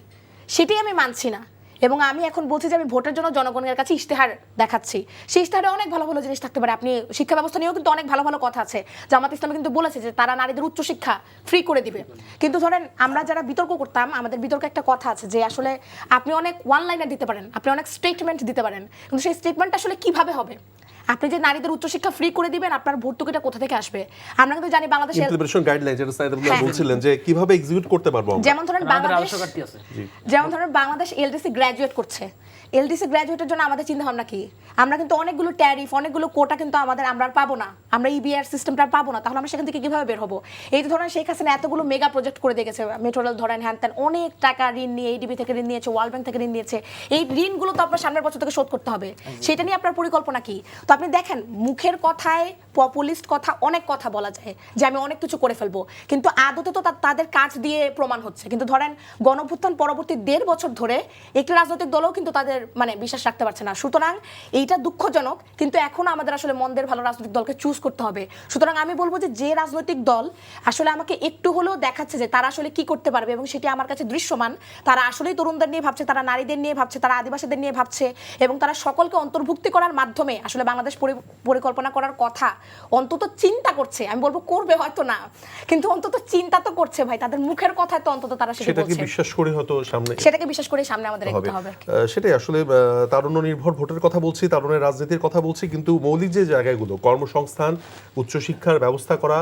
সেটাই আমি মানছি না, এবং আমি এখন বলছি যে আমি ভোটের জন্য জনগণের কাছে ইশতেহার দেখাচ্ছি। সেই ইশতেহারে অনেক ভালো ভালো জিনিস থাকতে পারে। আপনি শিক্ষা ব্যবস্থা নিয়েও কিন্তু অনেক ভালো ভালো কথা আছে। জামাত ইসলামী কিন্তু বলেছে যে তারা নারীদের উচ্চশিক্ষা ফ্রি করে দিবে। কিন্তু ধরেন আমরা যারা বিতর্ক করতাম, আমাদের বিতর্কে একটা কথা আছে যে আসলে আপনি অনেক ওয়ান লাইনার দিতে পারেন, আপনি অনেক স্টেটমেন্ট দিতে পারেন, কিন্তু সেই স্টেটমেন্ট আসলে কিভাবে হবে? আপনি যে নারীদের উচ্চশিক্ষা ফ্রি করে দিবেন, আপনার ভর্তুকিটা কোথা থেকে আসবে? আমরা কিন্তু জানি বাংলাদেশে
ইমপ্লিমেন্টেশন গাইডলাইন যেটা সাইদুল্লাহ বলছিলেন যে কিভাবে এক্সিকিউট করতে পারবো আমরা।
যেমন ধরেন বাংলাদেশ এলডিসি গ্র্যাজুয়েট করছে। এলডিসি গ্র্যাজুয়েটের জন্য আমাদের চিন্তা ভাবনা কি? আমরা কিন্তু অনেকগুলো ট্যারিফ, অনেকগুলো কোটা কিন্তু আমরা পাবো না, আমরা ইবিআর সিস্টেমটা পাবো না। তাহলে আমরা সেখান থেকে কিভাবে বের হবো? এই যে ধরেন শেখ হাসিনা এতগুলো মেগা প্রজেক্ট করে দিয়েছে, মেট্রো রেল ধরেন, হ্যান ত্যান, অনেক টাকা ঋণ নিয়ে এডিবি থেকে ঋণ নিয়েছে, ওয়ার্ল্ড ব্যাংক থেকে ঋণ নিয়েছে। এই ঋণগুলো তো আপনার সামনের বছর থেকে শোধ করতে হবে, সেটা নিয়ে আপনার পরিকল্পনা কি? তো আপনি দেখেন মুখের কথায় পপুলিস্ট কথা, অনেক কথা বলা যায় যে আমি অনেক কিছু করে ফেলবো, কিন্তু আদতে তো তাদের কাজ দিয়ে প্রমাণ হচ্ছে। কিন্তু ধরেন গণঅভ্যুত্থান পরবর্তী 1.5 বছর ধরে একটি রাজনৈতিক দলও কিন্তু তাদের মানে বিশ্বাস রাখতে পারছে না। সুতরাং এইটা দুঃখজনক, কিন্তু এখন আমাদের আসলে মন্দের ভালো রাজনৈতিক দলকে চুজ করতে হবে। সুতরাং আমি বলবো যে রাজনৈতিক দল আসলে আমাকে একটু হলেও দেখাচ্ছে যে তারা আসলে কি করতে পারবে, এবং সেটি আমার কাছে দৃশ্যমান, তারা আসলেই তরুণদের নিয়ে ভাবছে, তারা নারীদের নিয়ে ভাবছে, তারা আদিবাসীদের নিয়ে ভাবছে, এবং তারা সকলকে অন্তর্ভুক্তি করার মাধ্যমে আসলে বাংলাদেশ বাংলাদেশ পরিকল্পনা করার কথা, অন্তত চিন্তা করছে, আমি বলবো করবে হয়তো না, কিন্তু অন্তত চিন্তা তো করছে ভাই, তাদের মুখের কথায় তো অন্তত তারা সেটা
সেটাকে
বলছে,
বিশ্বাস করে হয়তো সামনে
সেটাকে বিশ্বাস করে সামনে আমাদের
হবে।
এগোতে হবে।
সেটাই আসলে তারুণ্য নির্ভর ভোটের কথা বলছি, তারুণ্যের রাজনীতির কথা বলছি, কিন্তু মৌলিক যে জায়গাগুলো কর্মসংস্থান, উচ্চশিক্ষার ব্যবস্থা করা,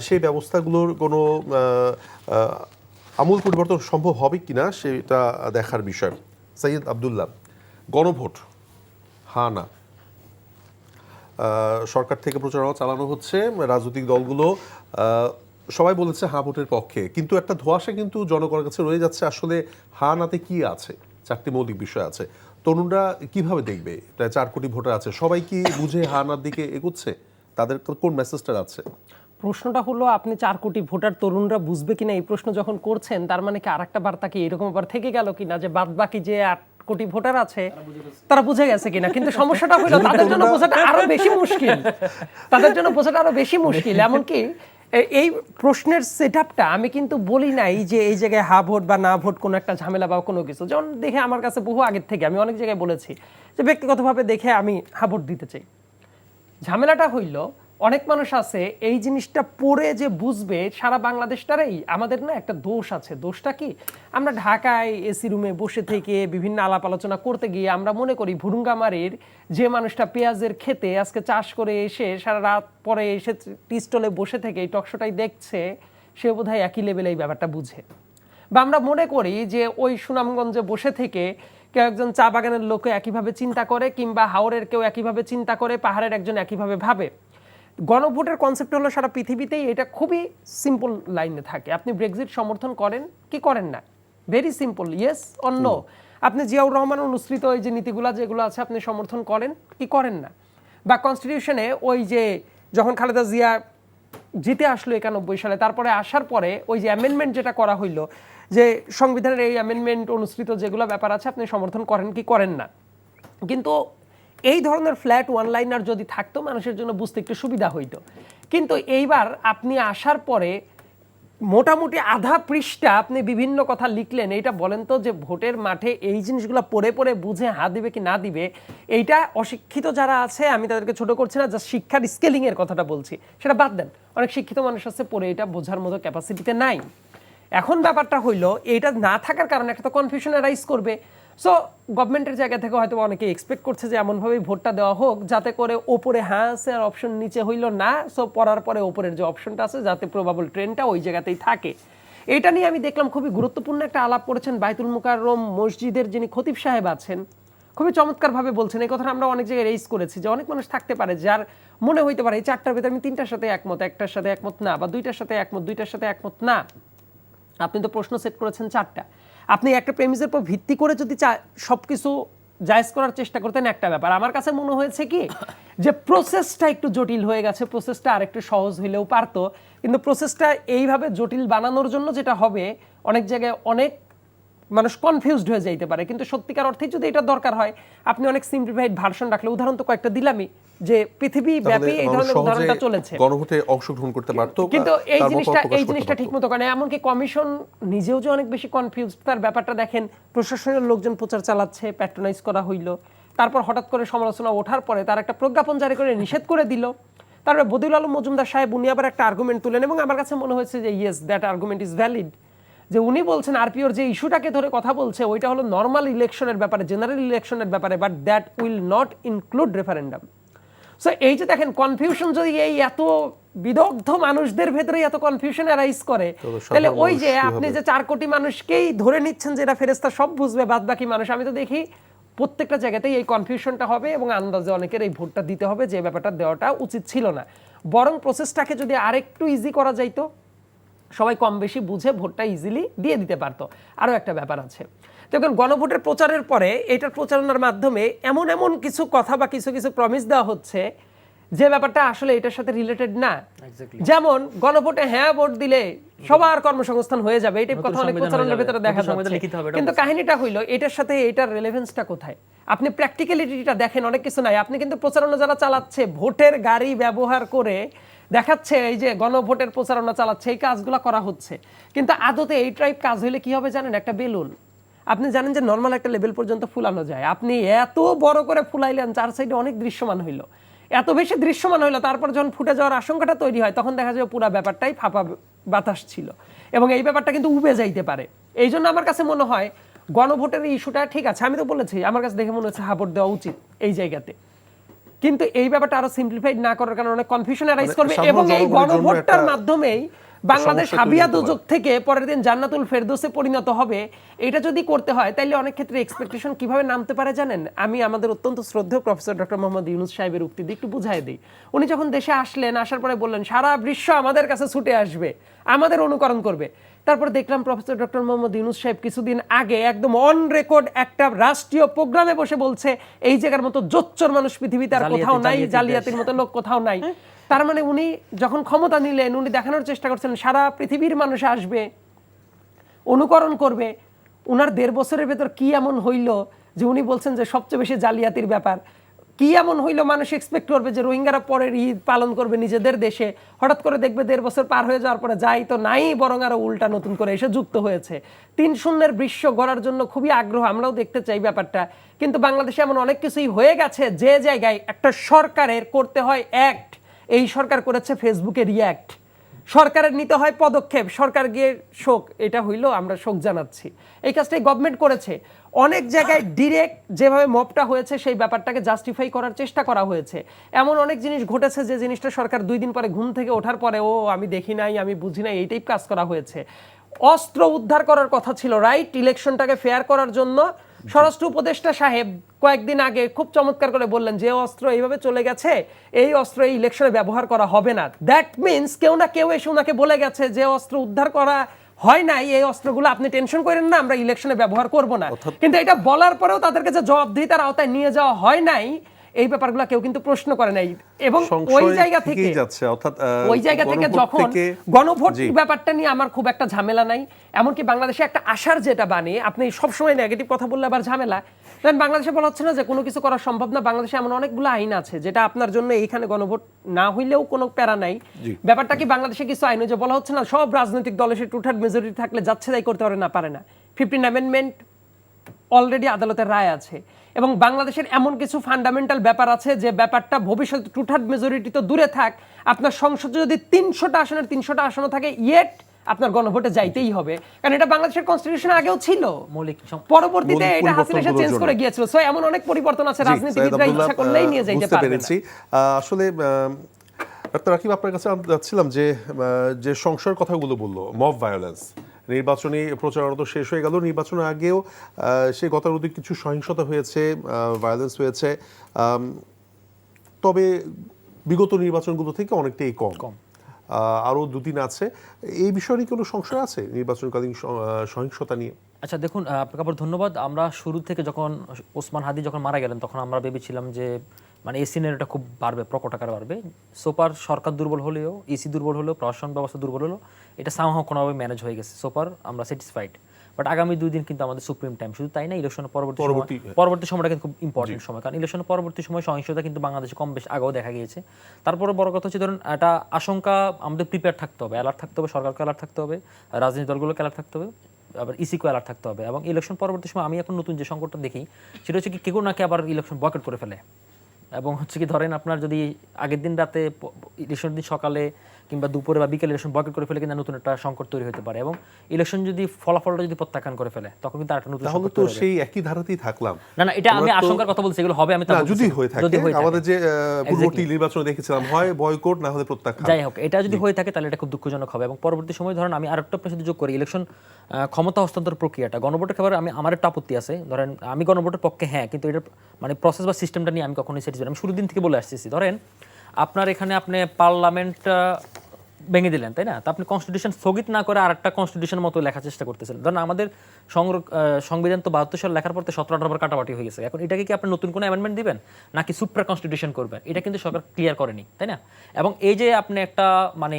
সেই ব্যবস্থাগুলোর কোনো আমূল পরিবর্তন সম্ভব হবে কিনা সেটা দেখার বিষয়। সৈয়দ আব্দুল্লাহ, গণভোট হ্যাঁ না, সরকার থেকে প্রচারণা চালানো হচ্ছে, রাজনৈতিক দলগুলো সবাই বলেছে হ্যাঁ ভোটের পক্ষে, কিন্তু একটা ধোঁয়াশা কিন্তু জনগণের কাছে রয়ে যাচ্ছে আসলে হ্যাঁ নাতে কি আছে। চারটি মৌলিক বিষয় আছে, তরুণরা কিভাবে দেখবে? প্রায় 4 কোটি ভোটার আছে, সবাই কি বুঝে হ্যাঁ নার দিকে এগোচ্ছে? তাদের কোন মেসেজটা আছে?
প্রশ্নটা হলো আপনি 4 কোটি ভোটার তরুণরা বুঝবে কিনা এই প্রশ্ন যখন করছেন, তার মানে কি আরেকটা বার্তা কি এরকম আবার থেকে গেল কিনা যে বাদ বাকি যে 8 কোটি ভোটার আছে তারা বুঝে গেছে কিনা? কিন্তু সমস্যাটা হলো তাদের জন্য বোঝাটা আরো বেশি মুশকিল, তাদের জন্য বোঝাটা আরো বেশি মুশকিল। এমনকি এই প্রশ্নের সেটআপটা আমি কিন্তু বলি নাই যে এই জায়গায় হা ভোট বা না ভোট কোনো একটা ঝামেলা বা কোনো কিছু, যেমন দেখে আমার কাছে বহু আগের থেকে আমি অনেক জায়গায় বলেছি যে ব্যক্তিগতভাবে দেখে আমি হা ভোট দিতে চাই। ঝামেলাটা হইল অনেক মানুষ আছে এই জিনিসটা পড়ে যে বুঝবে সারা বাংলাদেশটারই আমাদের না একটা দোষ আছে। দোষটা কি? আমরা ঢাকায় এসি রুমে বসে থেকে বিভিন্ন আলাপ আলোচনা করতে গিয়ে আমরা মনে করি ভুরুঙ্গামারির যে মানুষটা পেঁয়াজের খেতে আজকে চাষ করে এসে সারা রাত পরে এসে টি স্টলে বসে থেকে এই টকশোটাই দেখছে, সে বোধহয় একই লেভেলে এই ব্যাপারটা বুঝে। বা আমরা মনে করি যে ওই সুনামগঞ্জে বসে থেকে কেউ একজন চা বাগানের লোকে একইভাবে চিন্তা করে, কিংবা হাওরের কেউ একইভাবে চিন্তা করে, পাহাড়ের একজন একইভাবে ভাবে। গণভোটের কনসেপ্ট হলো সারা পৃথিবীতেই এটা খুবই সিম্পল লাইনে থাকে। আপনি ব্রেক্সিট সমর্থন করেন কি করেন না, very simple, yes or no. আপনি জিয়াউর রহমান অনুসৃত ওই যে নীতিগুলা যেগুলো আছে আপনি সমর্থন করেন কি করেন না। বা কনস্টিটিউশনে ওই যে যখন খালেদা জিয়া জিতে আসলো 91 সালে, তারপরে আসার পরে ওই যে অ্যামেন্ডমেন্ট যেটা করা হইলো, যে সংবিধানের এই অ্যামেন্ডমেন্ট অনুসৃত যেগুলো ব্যাপার আছে আপনি সমর্থন করেন কি করেন না। কিন্তু এই ধরনের ফ্ল্যাট ওয়ান লাইনার যদি থাকতো মানুষের জন্য বুঝতে একটু সুবিধা হইতো। কিন্তু এইবার আপনি আসার পরে মোটামুটি আধা পৃষ্ঠা আপনি বিভিন্ন কথা লিখলেন। এইটা বলেন তো যে ভোটের মাঠে এই জিনিসগুলো পড়ে পড়ে বুঝে হাত দিবে কি না দিবে, এইটা অশিক্ষিত যারা আছে, আমি তাদেরকে ছোট করছি না, যা শিক্ষার স্কেলিং এর কথাটা বলছি, সেটা বাদ দেন। অনেক শিক্ষিত মানুষ আছে পড়ে এটা বোঝার মতো ক্যাপাসিটিতে নাই। এখন ব্যাপারটা হইলো এইটা না থাকার কারণে একটা তো কনফিউশন রাইজ করবে। সো গভর্নমেন্টের জায়গা থেকে হয়তো অনেকে এক্সপেক্ট করছে যে এমনভাবেই ভোটটা দেওয়া হোক যাতে করে ওপরে হ্যাঁ আছে আর অপশন নিচে হইল না। সো পড়ার পরে ওপরের যে অপশনটা আছে যাতে প্রবাবল ট্রেনটা ওই জায়গাতেই থাকে। এটা নিয়ে আমি দেখলাম খুবই গুরুত্বপূর্ণ একটা আলাপ করেছেন বাইতুল মুকাররম মসজিদের যিনি খতিব সাহেব আছেন, খুবই চমৎকারভাবে বলছেন। এই কথাটা আমরা অনেক জায়গায় রেইজ করেছি যে অনেক মানুষ থাকতে পারে যার মনে হইতে পারে এই 4টার ভিতরে আমি 3টার সাথে একমত, 1টার সাথে একমত না, বা 2টার সাথে একমত, 2টার সাথে একমত না। আপনি তো প্রশ্ন সেট করেছেন 4টা, আপনি একটা প্রেমিসের উপর ভিত্তি করে যদি সবকিছু জায়েজ করার চেষ্টা করতেন একটা ব্যাপার। আমার কাছে মনে হয়েছে কি যে প্রসেসটা একটু জটিল হয়ে গেছে, প্রসেসটা আরেকটু সহজ হইলেও পারতো। কিন্তু প্রসেসটা এইভাবে জটিল বানানোর জন্য যেটা হবে, অনেক জায়গায় অনেক মানুষ কনফিউজড হয়ে যাইতে পারে। কিন্তু সত্যিকার অর্থে যদি এটা দরকার হয়, আপনি অনেক সিম্পলিফাইড ভার্সন রাখলে, উদাহরণ তো কয়েকটা দিলামই যে পৃথিবী ব্যাপী এই ধরনের উদাহরণটা চলেছে,
গণভোটে অংশগ্রহণ করতে পারতো,
কিন্তু এই জিনিসটা ঠিকমতো করে। এমনকি কমিশন নিজেও যে অনেক বেশি কনফিউজ তার ব্যাপারটা দেখেন। প্রশাসনের লোকজন প্রচার চালাচ্ছে, প্যাট্রোনাইজ করা হইলো, তারপর হঠাৎ করে সমালোচনা ওঠার পরে তার একটা প্রজ্ঞাপন জারি করে নিষেধ করে দিল। তারপরে বদিউল আলম মজুমদার সাহেব উনি আবার একটা আর্গুমেন্ট তুলেন, এবং আমার কাছে মনে হয়েছে যে yes that argument is valid. যে উনি বলছেন আরপিওর যে ইস্যুটাকে ধরে কথা বলছে ওইটা হলো নর্মাল ইলেকশনের ব্যাপারে, জেনারেল ইলেকশনের ব্যাপারে, but that will not include referendum. So এই যে দেখেন কনফিউশন যদি এই এত বিদগ্ধ মানুষদের ভেতরে এত কনফিউশন অ্যারাইজ করে, তাহলে ওই যে আপনি যে 4 কোটি মানুষকেই ধরে নিচ্ছেন যে এটা ফেরেশতা সব বুঝবে, বাদ বাকি মানুষ, আমি তো দেখি প্রত্যেকটা জায়গাতেই এই কনফিউশনটা হবে, এবং আন্দাজে অনেকের এই ভোটটা দিতে হবে যে ব্যাপারটা দেওয়াটা উচিত ছিল না। বরং প্রসেসটাকে যদি আরেকটু ইজি করা যাইতো, সবাই কম বেশি বুঝে ভোটটা ইজিলি দিয়ে দিতে পারতো। আরও একটা ব্যাপার আছে, দেখুন গণভোটের প্রচারের পরে এটার প্রচারণার মাধ্যমে এমন এমন কিছু কথা বা কিছু কিছু প্রমিস দেওয়া হচ্ছে যে ব্যাপারটা আসলে এটার সাথে রিলেটেড না। যেমন গণভোটে হ্যাঁ ভোট দিলে সবার কর্মসংস্থান হয়ে যাবে, এটাই কথা অনেক প্রচারণার ভেতরে দেখা যাচ্ছে। কিন্তু কাহিনীটা হইলো এটার সাথে এটার রেলেভেন্সটা কোথায়? আপনি প্র্যাকটিক্যালিটিটা দেখেন, অনেক কিছু নাই। আপনি কিন্তু প্রচারণা যারা চালাচ্ছে ভোটের গাড়ি ব্যবহার করে দেখাচ্ছে এই যে গণভোটের প্রচারণা চালাচ্ছে, এই কাজগুলো করা হচ্ছে, কিন্তু আদতে এই টাইপ কাজ হইলে কি হবে জানেন? একটা বেলুন আপনি জানেন যে নর্মাল একটা লেভেল পর্যন্ত ফুলানো যায়, আপনি এত বড় করে ফুলাইলেন 4 সাইডে অনেক দৃশ্যমান হইলো, এত বেশি দৃশ্যমান হলো, তারপর যখন ফুটে যাওয়ার আশঙ্কাটা তৈরি হয় তখন দেখা যায় পুরো ব্যাপারটাই ফাঁপা বাতাস ছিল, এবং এই ব্যাপারটা কিন্তু উবে যাইতে পারে। এই জন্য আমার কাছে মনে হয় গণভোটের ইস্যুটা ঠিক আছে, আমি তো বলেছি আমার কাছে দেখে মনে হচ্ছে ভোট দেওয়া উচিত এই জায়গাতে, কিন্তু এই ব্যাপারটা আরো সিম্পলিফাইড না করার কারণে অনেক কনফিউশন অ্যারাইজ করবে,
সাধারণ
এবং এই
জনগণের জন্য
গণভোটটার
একটা
মাধ্যমেই বাংলাদেশ
সমস্যা তৈরি
হাবিয়া
হতে পারে।
দুজক থেকে পরের দিন জান্নাতুল ফেরদৌসে পরিণত হবে। এটা যদি করতে হয় তাহলে অনেক ক্ষেত্রে এক্সপেকটেশন কিভাবে নামতে পারে জানেন? আমি আমাদের অত্যন্ত শ্রদ্ধেয় প্রফেসর ডক্টর মোহাম্মদ ইউনূস সাহেবের উক্তি দিয়ে একটু বুঝাই দিই। উনি যখন দেশে আসলেন, আসার পরে বললেন সারা বিশ্ব আমাদের কাছে ছুটে আসবে, আমাদের অনুকরণ করবে। তারপর দেখলাম প্রফেসর ডক্টর মোহাম্মদ ইউনূস সাহেব কিছুদিন আগে একদম অন রেকর্ড একটা রাষ্ট্রীয় প্রোগ্রামে বসে বলছে এই জায়গার মতো জোচ্চর মানুষ পৃথিবীতে আর কোথাও নাই, জালিয়াতির মতো লোক কোথাও নাই। তার মানে উনি যখন ক্ষমতা নিলেন উনি দেখানোর চেষ্টা করছেন সারা পৃথিবীর মানুষ আসবে, অনুকরণ করবে। উনার 1.5 বছরের ভেতর কি এমন হইল যে উনি বলছেন যে সবচেয়ে বেশি জালিয়াতির ব্যাপার কি এমন হইলো? মানুষ এক্সপেক্ট করবে যে রোহিঙ্গারা পরের ঈদ পালন করবে নিজেদের দেশে, হঠাৎ করে দেখবে 1.5 বছর পার হয়ে যাওয়ার পরে যাই তো নাই, বরং আরো উল্টা নতুন করে এসে যুক্ত হয়েছে। 3-0 বিশ্ব গড়ার জন্য খুবই আগ্রহ, আমরাও দেখতে চাই ব্যাপারটা। কিন্তু বাংলাদেশে এমন অনেক কিছুই হয়ে গেছে যে জায়গায় একটা সরকারের করতে হয় অ্যাক্ট, এই সরকার করেছে ফেসবুকে রিয়্যাক্ট। সরকারের নিতে হয় পদক্ষেপ, সরকার গিয়ে শোক, এটা হইলো আমরা শোক জানাচ্ছি, এই কাজটাই গভর্নমেন্ট করেছে। অনেক জায়গায় ডিরেক্ট যেভাবে মবটা হয়েছে সেই ব্যাপারটাকে জাস্টিফাই করার চেষ্টা করা হয়েছে। এমন অনেক জিনিস ঘটেছে যে জিনিসটা সরকার 2 দিন পরে ঘুম থেকে ওঠার পরে ও আমি দেখি নাই, আমি বুঝি নাই, এইটাই কাজ করা হয়েছে। অস্ত্র উদ্ধার করার কথা ছিল, রাইট, ইলেকশনটাকে ফেয়ার করার জন্য। স্বরাষ্ট্র উপদেষ্টা সাহেব কয়েকদিন আগে খুব চমৎকার করে বললেন যে অস্ত্র এইভাবে চলে গেছে, এই অস্ত্র এই ইলেকশনে ব্যবহার করা হবে না। দ্যাট মিনস কেউ না কেউ এসে ওনাকে বলে গেছে যে অস্ত্র উদ্ধার করা হয় নাই, এই অস্ত্রগুলো আপনি টেনশন করেন না, আমরা ইলেকশনে ব্যবহার করব না। কিন্তু এটা বলার পরেও তাদেরকে যে জবাবদিহিতার আওতায় নিয়ে যাওয়া হয় নাই, এই ব্যাপারগুলো কেউ কিন্তু প্রশ্ন করে নাই। এবং ওই জায়গা থেকে
যাচ্ছে, অর্থাৎ
ওই জায়গা থেকে যখন গণভোট ব্যাপারটা নিয়ে আমার খুব একটা ঝামেলা নাই। এমনকি বাংলাদেশে একটা আশার যেটা বানে, আপনি সবসময় নেগেটিভ কথা বললে আবার ঝামেলা। কারণ বাংলাদেশে বলা হচ্ছে না যে কোনো কিছু করা সম্ভব না, বাংলাদেশে এমন অনেকগুলো আইন আছে যেটা আপনার জন্য এইখানে গণভোট না হইলেও কোনো প্যারা নাই। ব্যাপারটা কি বাংলাদেশে কিছু আইন যে বলা হচ্ছে না সব রাজনৈতিক দলের 2/3 মেজরিটি থাকলে যাচ্ছে তাই করতে পারে না, পারে না। 15 অ্যামেন্ডমেন্ট অলরেডি আদালতের রায় আছে, এবং বাংলাদেশের এমন কিছু ফান্ডামেন্টাল ব্যাপার আছে যে ব্যাপারটা ভবিষ্যতে 2/3 মেজরিটি তো দূরে থাক, আপনার সংসদে যদি 300টা আসনের 300টা আসনও থাকে, ইয়েট আপনার গণভোটে যাইতেই হবে। কারণ এটা বাংলাদেশের কনস্টিটিউশন আগেও ছিল, পরবর্তীতে এটা হাসিনা এসে চেঞ্জ করে গিয়েছিল। সো এমন অনেক পরিবর্তন আছে, রাজনীতিবিদরা ইচ্ছা করলেই নিয়ে যাইতে পারবে না।
আসলে ডক্টর রাকিব, আপনার কাছে আমি যাচ্ছিলাম যে সংশয়ের কথাগুলো বললো, মব ভায়োলেন্স, নির্বাচনী প্রচারণা তো শেষ হয়ে গেল, নির্বাচনের আগেও সেই গতানুগতিক কিছু সহিংসতা হয়েছে, ভায়োলেন্স হয়েছে, তবে বিগত নির্বাচনগুলো থেকে অনেকটাই কম। আরও 2 দিন আছে, এই বিষয়ে নিয়ে কোনো সংশয় আছে নির্বাচনকালীন সহিংসতা নিয়ে?
আচ্ছা দেখুন, আপনাকে আবার ধন্যবাদ। আমরা শুরু থেকে যখন ওসমান হাদি যখন মারা গেলেন তখন আমরা ভেবেছিলাম যে মানে এই সিনারিওটা খুব বাড়বে, প্রকট আকারে বাড়বে। সোপার সরকার দুর্বল হলেও, ইসি দুর্বল হলেও, প্রশাসন ব্যবস্থা দুর্বল হলেও এটা সামহাও কোনোভাবে ম্যানেজ হয়ে গেছে। সোপার আমরা স্যাটিসফাইড। বাট আগামী 2 দিন কিন্তু আমাদের সুপ্রিম টাইম, শুধু তাই না, ইলেকশনের পরবর্তী সময়টা কিন্তু খুব ইম্পর্টেন্ট সময়। কারণ ইলেকশনের পরবর্তী সময় সহিংসতা কিন্তু বাংলাদেশে কম বেশ আগেও দেখা গিয়েছে। তারপরে বড় কথা হচ্ছে ধরুন একটা আশঙ্কা, আমাদের প্রিপেয়ার থাকতে হবে, অ্যালার্ট থাকতে হবে, সরকারকে অ্যালার্ট থাকতে হবে, রাজনৈতিক দলগুলোকে অ্যালার্ট থাকতে হবে, আবার ইসিকে অ্যালার্ট থাকতে হবে। এবং ইলেকশন পরবর্তী সময় আমি এখন নতুন যে সংকটটা দেখি সেটা হচ্ছে কি কেউ নাকি আবার ইলেকশন বয়কট করে ফেলে। এবং হচ্ছে কি ধরেন আপনার যদি আগের দিন রাতে ইলেকশন দিন সকালে কিংবা দুপুরে বা বিকেলে ইলেকশন বয়কট করে ফেলে কিন্তু নতুন একটা সংকট তৈরি হতে পারে। এবং ইলেকশন যদি ফলাফলটা যদি প্রত্যাখ্যান করে ফেলে তখন কিন্তু একটা নতুন সংকট তৈরি হবে।
সেই একই ধারাতেই থাকলাম
না, এটা আমি আশঙ্কার কথা বলছি, এগুলো হবে আমি তা
যদি হয়ে থাকে, আমাদের যে পূর্ববর্তী নির্বাচন দেখেছিলাম হয় বয়কট না হলে প্রত্যাখ্যান,
যাই হোক এটা যদি হয়ে থাকে তাহলে এটা খুব দুঃখজনক হবে। এবং পরবর্তী সময় ধরেন আমি আরেকটা আপনার সাথে যোগ করি, ইলেকশন ক্ষমতা হস্তান্তর প্রক্রিয়াটা, গণভোটের ক্ষেত্রে আমার একটা আপত্তি আছে। ধরেন আমি গণভোটের পক্ষে, হ্যাঁ, কিন্তু এটা মানে প্রসেস বা সিস্টেমটা নিয়ে আমি কখনোই স্যাটিসফাইড। আমি শুরুর দিন থেকে বলে আসতেছি, ধরেন আপনার এখানে আপনি পার্লামেন্ট ভেঙে দিলেন, তাই না? তা আপনি কনস্টিটিউশন স্থগিত না করে আর একটা কনস্টিটিউশন মতো লেখার চেষ্টা করতেছেন। ধরেন আমাদের সংবিধান তো 72 সাল লেখার পর 17-18 বার কাটাবাটি হয়ে গেছে। এখন এটাকে কি আপনি নতুন কোনো অ্যামেন্ডমেন্ট দিবেন নাকি সুপ্রা কনস্টিটিউশন করবেন? এটা কিন্তু সরকার ক্লিয়ার করেনি, তাই না? এবং এই যে আপনি একটা মানে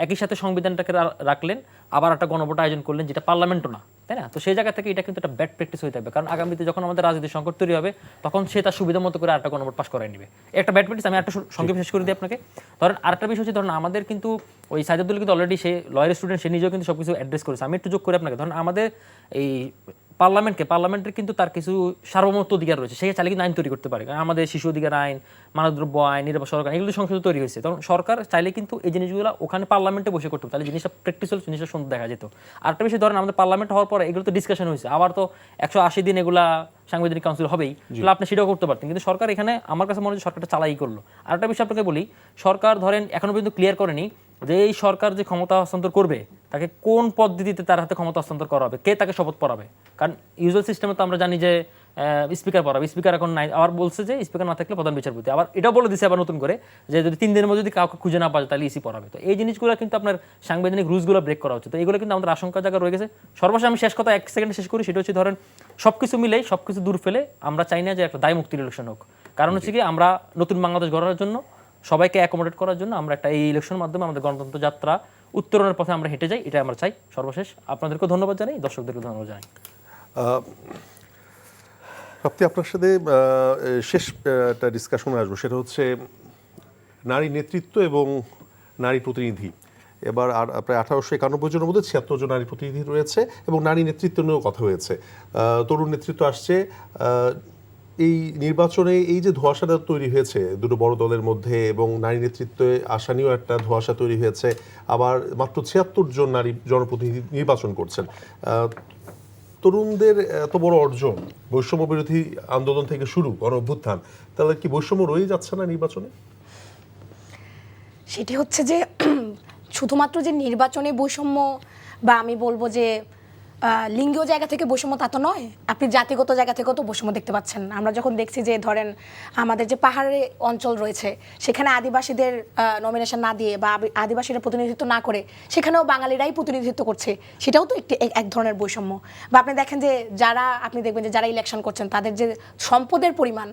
একই সাথে সংবিধানটাকে রাখলেন, আবার একটা গণভোট আয়োজন করলেন যেটা পার্লামেন্টও না, তাই না? তো সেই জায়গা থেকে এটা কিন্তু একটা ব্যাড প্র্যাকটিস হয়ে থাকবে। কারণ আগামীতে যখন আমাদের রাজনৈতিক সংকট তৈরি হবে তখন সে তার সুবিধা মতো করে আরেকটা গণভোট পাস করাই নেবে, একটা ব্যাড প্র্যাকটিস। আমি একটা সংক্ষেপে শেষ করে দিই আপনাকে। ধরেন আরেকটা বিষয় হচ্ছে, ধরেন আমাদের কিন্তু ওই সাইদ আব্দুল কিন্তু অলরেডি সে লয়ার স্টুডেন্ট, সে নিজেও কিন্তু সবকিছু অ্যাড্রেস করেছে। আমি একটু যোগ করে আপনাকে, ধরেন আমাদের এই পার্লামেন্টের কিন্তু তার কিছু সার্বভৌমত্ব অধিকার রয়েছে, সে চাইলে কিন্তু আইন তৈরি করতে পারে। কারণ আমাদের শিশু অধিকার আইন, মাদকদ্রব্য আইন, নিরাপদ সড়ক আইন, এগুলো সংসদে তৈরি হয়েছে। তখন সরকার চাইলে কিন্তু এই জিনিসগুলো ওখানে পার্লামেন্টে বসে করতে, তাহলে জিনিসটা প্র্যাকটিক্যাল, জিনিসটা সুন্দর দেখা যেত। আরেকটা বিষয় ধরেন আমাদের পার্লামেন্ট হওয়ার পরে এগুলো তো ডিসকাশন হয়েছে, আবার তো 180 দিন এগুলা সাংবিধানিক কাউন্সিল হবেই, তাহলে আপনি সেটাও করতে পারতেন। কিন্তু সরকার এখানে আমার কাছে মনে হয় সরকারটা চালাই করলো। আরেকটা বিষয় আপনাকে বলি, সরকার ধরেন এখনো পর্যন্ত ক্লিয়ার করেনি যে এই সরকার যে ক্ষমতা হস্তান্তর করবে তাকে কোন পদ্ধতিতে তার হাতে ক্ষমতা হস্তান্তর করা হবে, কে তাকে শপথ পড়াবে। কারণ ইউজুয়াল সিস্টেমে তো আমরা জানি যে স্পিকার পড়াবে, স্পিকার এখন নাই, আবার বলছে যে স্পিকার না থাকলে প্রধান বিচারপতি, আবার এটাও বলে দিচ্ছে আবার নতুন করে যে যদি 3 দিনের মধ্যে যদি কাউকে খুঁজে না পাওয়া তাহলে ইসি পড়াবে। তো এই জিনিসগুলো কিন্তু আপনার সাংবিধানিক রুলসগুলো ব্রেক করা হচ্ছে। তো এগুলো কিন্তু আমাদের আশঙ্কা জায়গা রয়ে গেছে। সর্বশেষ আমি শেষ কথা 1 সেকেন্ডে শেষ করি, সেটা হচ্ছে ধরেন সবকিছু মিলেই সবকিছু দূর ফেলে আমরা চাই না যে একটা দায় মুক্তির ইলেকশন হোক। কারণ হচ্ছে কি আমরা নতুন বাংলাদেশ গড়ার জন্য, সবাইকে অ্যাকোমোডেট করার জন্য আমরা একটা এই ইলেকশনের মাধ্যমে আমাদের গণতন্ত্র যাত্রা উত্তরণের পথে আমরা হেঁটে যাই, এটাই আমরা চাই। সর্বশেষ আপনাদেরকে ধন্যবাদ জানাই, দর্শকদেরকে ধন্যবাদ জানাই।
প্রাপ্তি, আপনার সাথে শেষ একটা ডিসকাশনে আসবো, সেটা হচ্ছে নারী নেতৃত্ব এবং নারী প্রতিনিধি। এবার আর প্রায় 1891 জনের মধ্যে 76 জন নারী প্রতিনিধি রয়েছে এবং নারী নেতৃত্ব নিয়েও কথা হয়েছে। তরুণ নেতৃত্ব আসছে। এই নির্বাচনে এই যে ধোঁয়াশাটা তৈরি হয়েছে দুটো বড় দলের মধ্যে এবং নারী নেতৃত্বে আসা নিয়েও একটা ধোঁয়াশা তৈরি হয়েছে, আবার মাত্র 76 জন নারী জনপ্রতিনিধি নির্বাচন করছেন। তরুণদের এত বড় অর্জন, বৈষম্য বিরোধী আন্দোলন থেকে শুরু গণ অভ্যুত্থান, তাহলে কি বৈষম্য রয়ে যাচ্ছে না নির্বাচনে?
সেটি হচ্ছে যে শুধুমাত্র যে নির্বাচনে বৈষম্য বা আমি বলবো যে লিঙ্গীয় জায়গা থেকে বৈষম্য তা তো নয়, আপনি জাতিগত জায়গা থেকেও তো বৈষম্য দেখতে পাচ্ছেন। আমরা যখন দেখছি যে ধরেন আমাদের যে পাহাড়ি অঞ্চল রয়েছে সেখানে আদিবাসীদের নমিনেশন না দিয়ে বা আদিবাসীরা প্রতিনিধিত্ব না করে সেখানেও বাঙালিরাই প্রতিনিধিত্ব করছে, সেটাও তো এক ধরনের বৈষম্য। বা আপনি দেখেন যে আপনি দেখবেন যে যারা ইলেকশন করছেন তাদের যে সম্পদের পরিমাণ,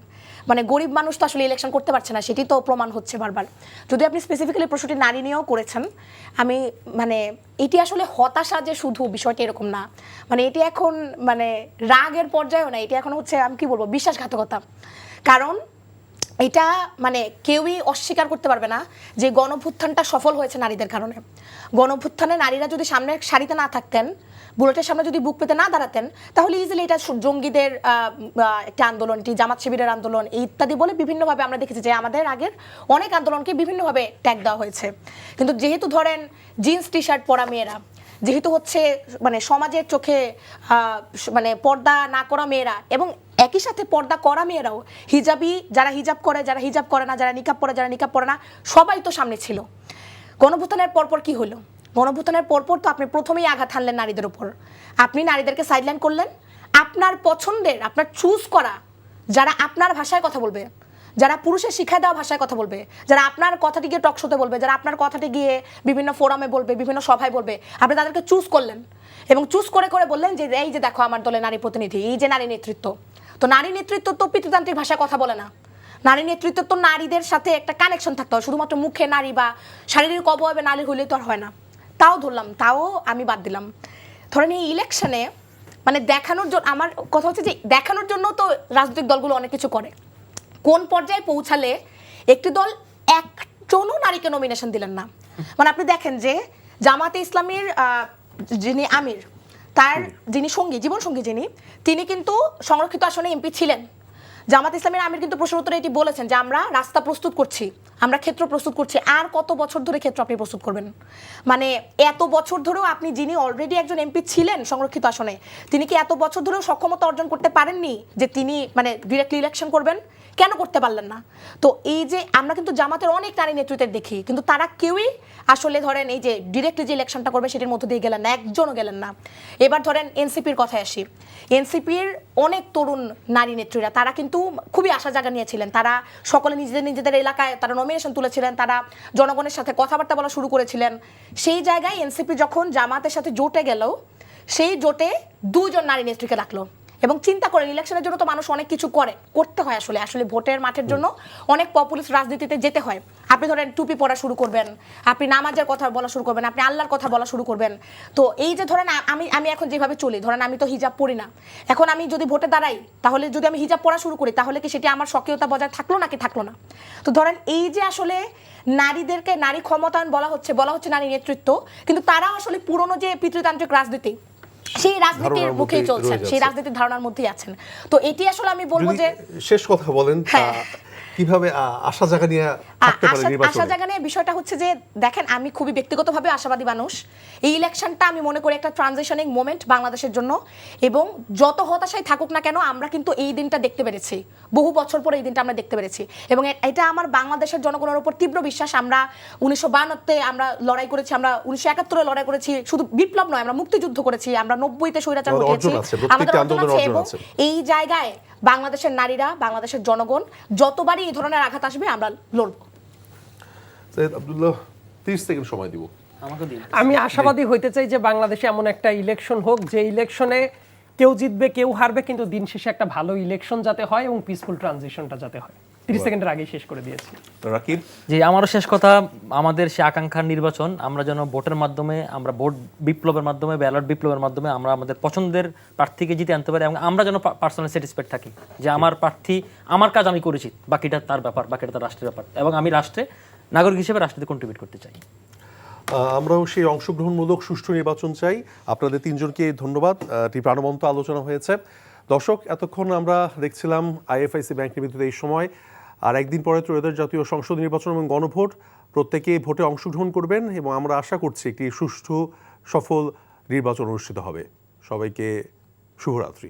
মানে গরিব মানুষ তো আসলে ইলেকশন করতে পারছে না, সেটি তো প্রমাণ হচ্ছে বারবার। যদি আপনি স্পেসিফিক্যালি প্রশ্নটি নারী নিয়েও করেছেন, আমি মানে এটি আসলে হতাশা যে শুধু বিষয়টি এরকম না, মানে এটি এখন মানে রাগের পর্যায়েও না, এটি এখন হচ্ছে আমি কি বলবো বিশ্বাসঘাতকতা। কারণ এটা মানে কেউই অস্বীকার করতে পারবে না যে গণঅভ্যুত্থানটা সফল হয়েছে নারীদের কারণে। গণঅভ্যুত্থানে নারীরা যদি সামনে সারিতে না থাকতেন, বুলেটের সামনে যদি বুক পেতে না দাঁড়াতেন, তাহলে ইজিলি এটা জঙ্গিদের একটা আন্দোলন, জামাত শিবিরের আন্দোলন ইত্যাদি বলে বিভিন্নভাবে আমরা দেখেছি যে আমাদের আগের অনেক আন্দোলনকে বিভিন্নভাবে ট্যাগ দেওয়া হয়েছে। কিন্তু যেহেতু ধরেন জিন্স টি শার্ট পরা মেয়েরা, যেহেতু হচ্ছে মানে সমাজের চোখে মানে পর্দা না করা মেয়েরা এবং একই সাথে পর্দা করা মেয়েরাও হিজাবি, যারা হিজাব করে, যারা হিজাব করে না, যারা নিকাব পরে, যারা নিকাব পরে না, সবাই তো সামনে ছিল। গণঅভ্যুত্থানের পরপর কি হলো? গণঅভ্যুত্থানের পরপর তো আপনি প্রথমেই আঘাত হানলেন নারীদের উপর। আপনি নারীদেরকে সাইডলাইন করলেন। আপনার পছন্দের, আপনার চুজ করা যারা আপনার ভাষায় কথা বলবে, যারা পুরুষের শিক্ষায় দেওয়া ভাষায় কথা বলবে, যারা আপনার কথাটি গিয়ে টক শোতে বলবে, যারা আপনার কথাটি গিয়ে বিভিন্ন ফোরামে বলবে, বিভিন্ন সভায় বলবে, আপনি তাদেরকে চুজ করলেন এবং চুজ করে করে বললেন যে এই যে দেখো আমার দলে নারী প্রতিনিধি, এই যে নারী নেতৃত্ব। তো নারী নেতৃত্ব তো পিতৃতান্ত্রিক ভাষায় কথা বলে না। নারী নেতৃত্ব তো নারীদের সাথে একটা কানেকশন থাকতে হয়, শুধুমাত্র মুখে নারী বা শারীরিক অবয়বে নারী হইলে তো আর হয় না। তাও ধরলাম, তাও আমি বাদ দিলাম। ধরেন এই ইলেকশনে মানে দেখানোর জন্য, আমার কথা হচ্ছে যে দেখানোর জন্য তো রাজনৈতিক দলগুলো অনেক কিছু করে। কোন পর্যায়ে পৌঁছালে একটি দল একজনও নারীকে নমিনেশন দিলেন না। মানে আপনি দেখেন যে জামাতে ইসলামীর যিনি আমির, তার যিনি সঙ্গী, জীবন সঙ্গী যিনি, তিনি কিন্তু সংরক্ষিত আসনে এমপি ছিলেন। জামাত ইসলামের আমির কিন্তু প্রশ্ন উত্তরে এটি বলেছেন যে আমরা রাস্তা প্রস্তুত করছি, আমরা ক্ষেত্র প্রস্তুত করছি। আর কত বছর ধরে ক্ষেত্র আপনি প্রস্তুত করবেন? মানে এত বছর ধরেও আপনি, যিনি অলরেডি একজন এমপি ছিলেন সংরক্ষিত আসনে, তিনি কি এত বছর ধরেও সক্ষমতা অর্জন করতে পারেননি যে তিনি মানে ডিরেক্টলি ইলেকশন করবেন? কেন করতে পারলেন না? তো এই যে আমরা কিন্তু জামাতের অনেক নারী নেতৃত্বের দেখি, কিন্তু তারা কেউই আসলে ধরেন এই যে ডিরেক্টলি যে ইলেকশনটা করবে সেটির মধ্যে দিয়ে গেলেন না, একজনও গেলেন না। এবার ধরেন এনসিপির কথায় আসি। এনসিপির অনেক তরুণ নারী নেত্রীরা তারা কিন্তু খুবই আশা জায়গা নিয়েছিলেন। তারা সকলে নিজেদের এলাকায় তারা নমিনেশন তুলেছিলেন, তারা জনগণের সাথে কথাবার্তা বলা শুরু করেছিলেন। সেই জায়গায় এনসিপি যখন জামাতের সাথে জোটে গেল, সেই জোটে 2 জন নারী নেত্রীকে রাখলো। এবং চিন্তা করেন, ইলেকশনের জন্য তো মানুষ অনেক কিছু করতে হয়, আসলে ভোটের মাঠের জন্য অনেক পপুলিস্ট রাজনীতিতে যেতে হয়। আপনি ধরেন টুপি পরা শুরু করবেন, আপনি নামাজের কথা বলা শুরু করবেন, আপনি আল্লাহর কথা বলা শুরু করবেন। তো এই যে ধরেন আমি এখন যেভাবে চলি, ধরেন আমি তো হিজাব পরি না, এখন আমি যদি ভোটে দাঁড়াই, তাহলে যদি আমি হিজাব পরা শুরু করি, তাহলে কি সেটি আমার স্বকীয়তা বজায় থাকলো নাকি থাকলো না? তো ধরেন এই যে আসলে নারীদেরকে নারী ক্ষমতায়ন বলা হচ্ছে নারী নেতৃত্ব, কিন্তু তারা আসলে পুরনো যে পিতৃতান্ত্রিক রাজনীতি সেই রাজনীতির
ধারণার
মুখেই
মধ্যেই
চলছেন,
রয়ে
সেই
যাচ্ছে।
রাজনীতির ধারণার মধ্যেই আছেন। তো এটি আসলে আমি বলবো
যদি
যে
শেষ কথা বলেন
হ্যাঁ।
কিভাবে আশা জায়গা নিয়ে থাকতে পারে
আশা
নির্বাচনে?
জায়গা নিয়ে বিষয়টা হচ্ছে যে দেখেন, আমি খুবই ব্যক্তিগতভাবে আশাবাদী মানুষ। এই ইলেকশনটা আমি মনে করি একটা ট্রানজিশনিং মোমেন্ট বাংলাদেশের জন্য, এবং যত হতাশাই থাকুক না কেন আমরা কিন্তু এই দিনটা দেখতে পেরেছি, বহু বছর পরে এই দিনটা আমরা দেখতে পেরেছি, এবং এটা আমার বাংলাদেশের জনগণের উপর তীব্র বিশ্বাস। আমরা 1952-তে আমরা লড়াই করেছি, আমরা 1971-এ লড়াই করেছি, শুধু বিপ্লব নয়, আমরা মুক্তিযুদ্ধ করেছি, আমরা 90-তে স্বৈরাচার
আমাদের
হটিয়েছি,
অর্জন আছে, প্রত্যেকটা
আমাদের অর্জন
আন্দোলনের
আছে,
অর্জন
এবং
আছে।
এই জায়গায় বাংলাদেশের নারীরা, বাংলাদেশের জনগণ যতবারই এই ধরনের আঘাত আসবে আমরা লড়ব।
সৈয়দ আব্দুল্লাহ 30 সেকেন্ড সময় দিব।
আমাকে দিন।
আমি আশাবাদী হইতে চাই যে বাংলাদেশে এমন একটা ইলেকশন হোক যে ইলেকশনে কেউ জিতবে কেউ হারবে, কিন্তু দিন শেষে একটা ভালো ইলেকশন যাতে হয় এবং পিসফুল ট্রানজিশনটা যাতে হয়। 30 সেকেন্ডের আগেই শেষ করে দিয়েছি।
রাকিব,
জি, আমারও শেষ কথা, আমাদের সে আকাঙ্ক্ষার নির্বাচন, আমরা যেন ভোটের মাধ্যমে, আমরা ভোট বিপ্লবের মাধ্যমে, ব্যালট বিপ্লবের মাধ্যমে আমরা আমাদের পছন্দের প্রার্থীকে জিতে আনতে পারি, এবং আমরা যেন পার্সোনালি স্যাটিসফাইড থাকি যে আমার প্রার্থী, আমার কাজ আমি করেছি, বাকিটা তার ব্যাপার, বাকিটা তার রাষ্ট্রের ব্যাপার, এবং আমি রাষ্ট্রে নাগরিক হিসেবে রাষ্ট্রতে কন্ট্রিবিউট করতে চাই।
আমরাও সেই অংশগ্রহণমূলক সুষ্ঠু নির্বাচন চাই। আপনাদের তিনজনকে ধন্যবাদ। এটি প্রাণবন্ত আলোচনা হয়েছে। দর্শক, এতক্ষণ আমরা দেখছিলাম আইএফআইসি ব্যাংক নিবেদিত এই সময়। আর একদিন পরে ত্রয়োদশ জাতীয় সংসদ নির্বাচন এবং গণভোট, প্রত্যেকে ভোটে অংশগ্রহণ করবেন এবং আমরা আশা করছি একটি সুষ্ঠু সফল নির্বাচন অনুষ্ঠিত হবে। সবাইকে শুভরাত্রি।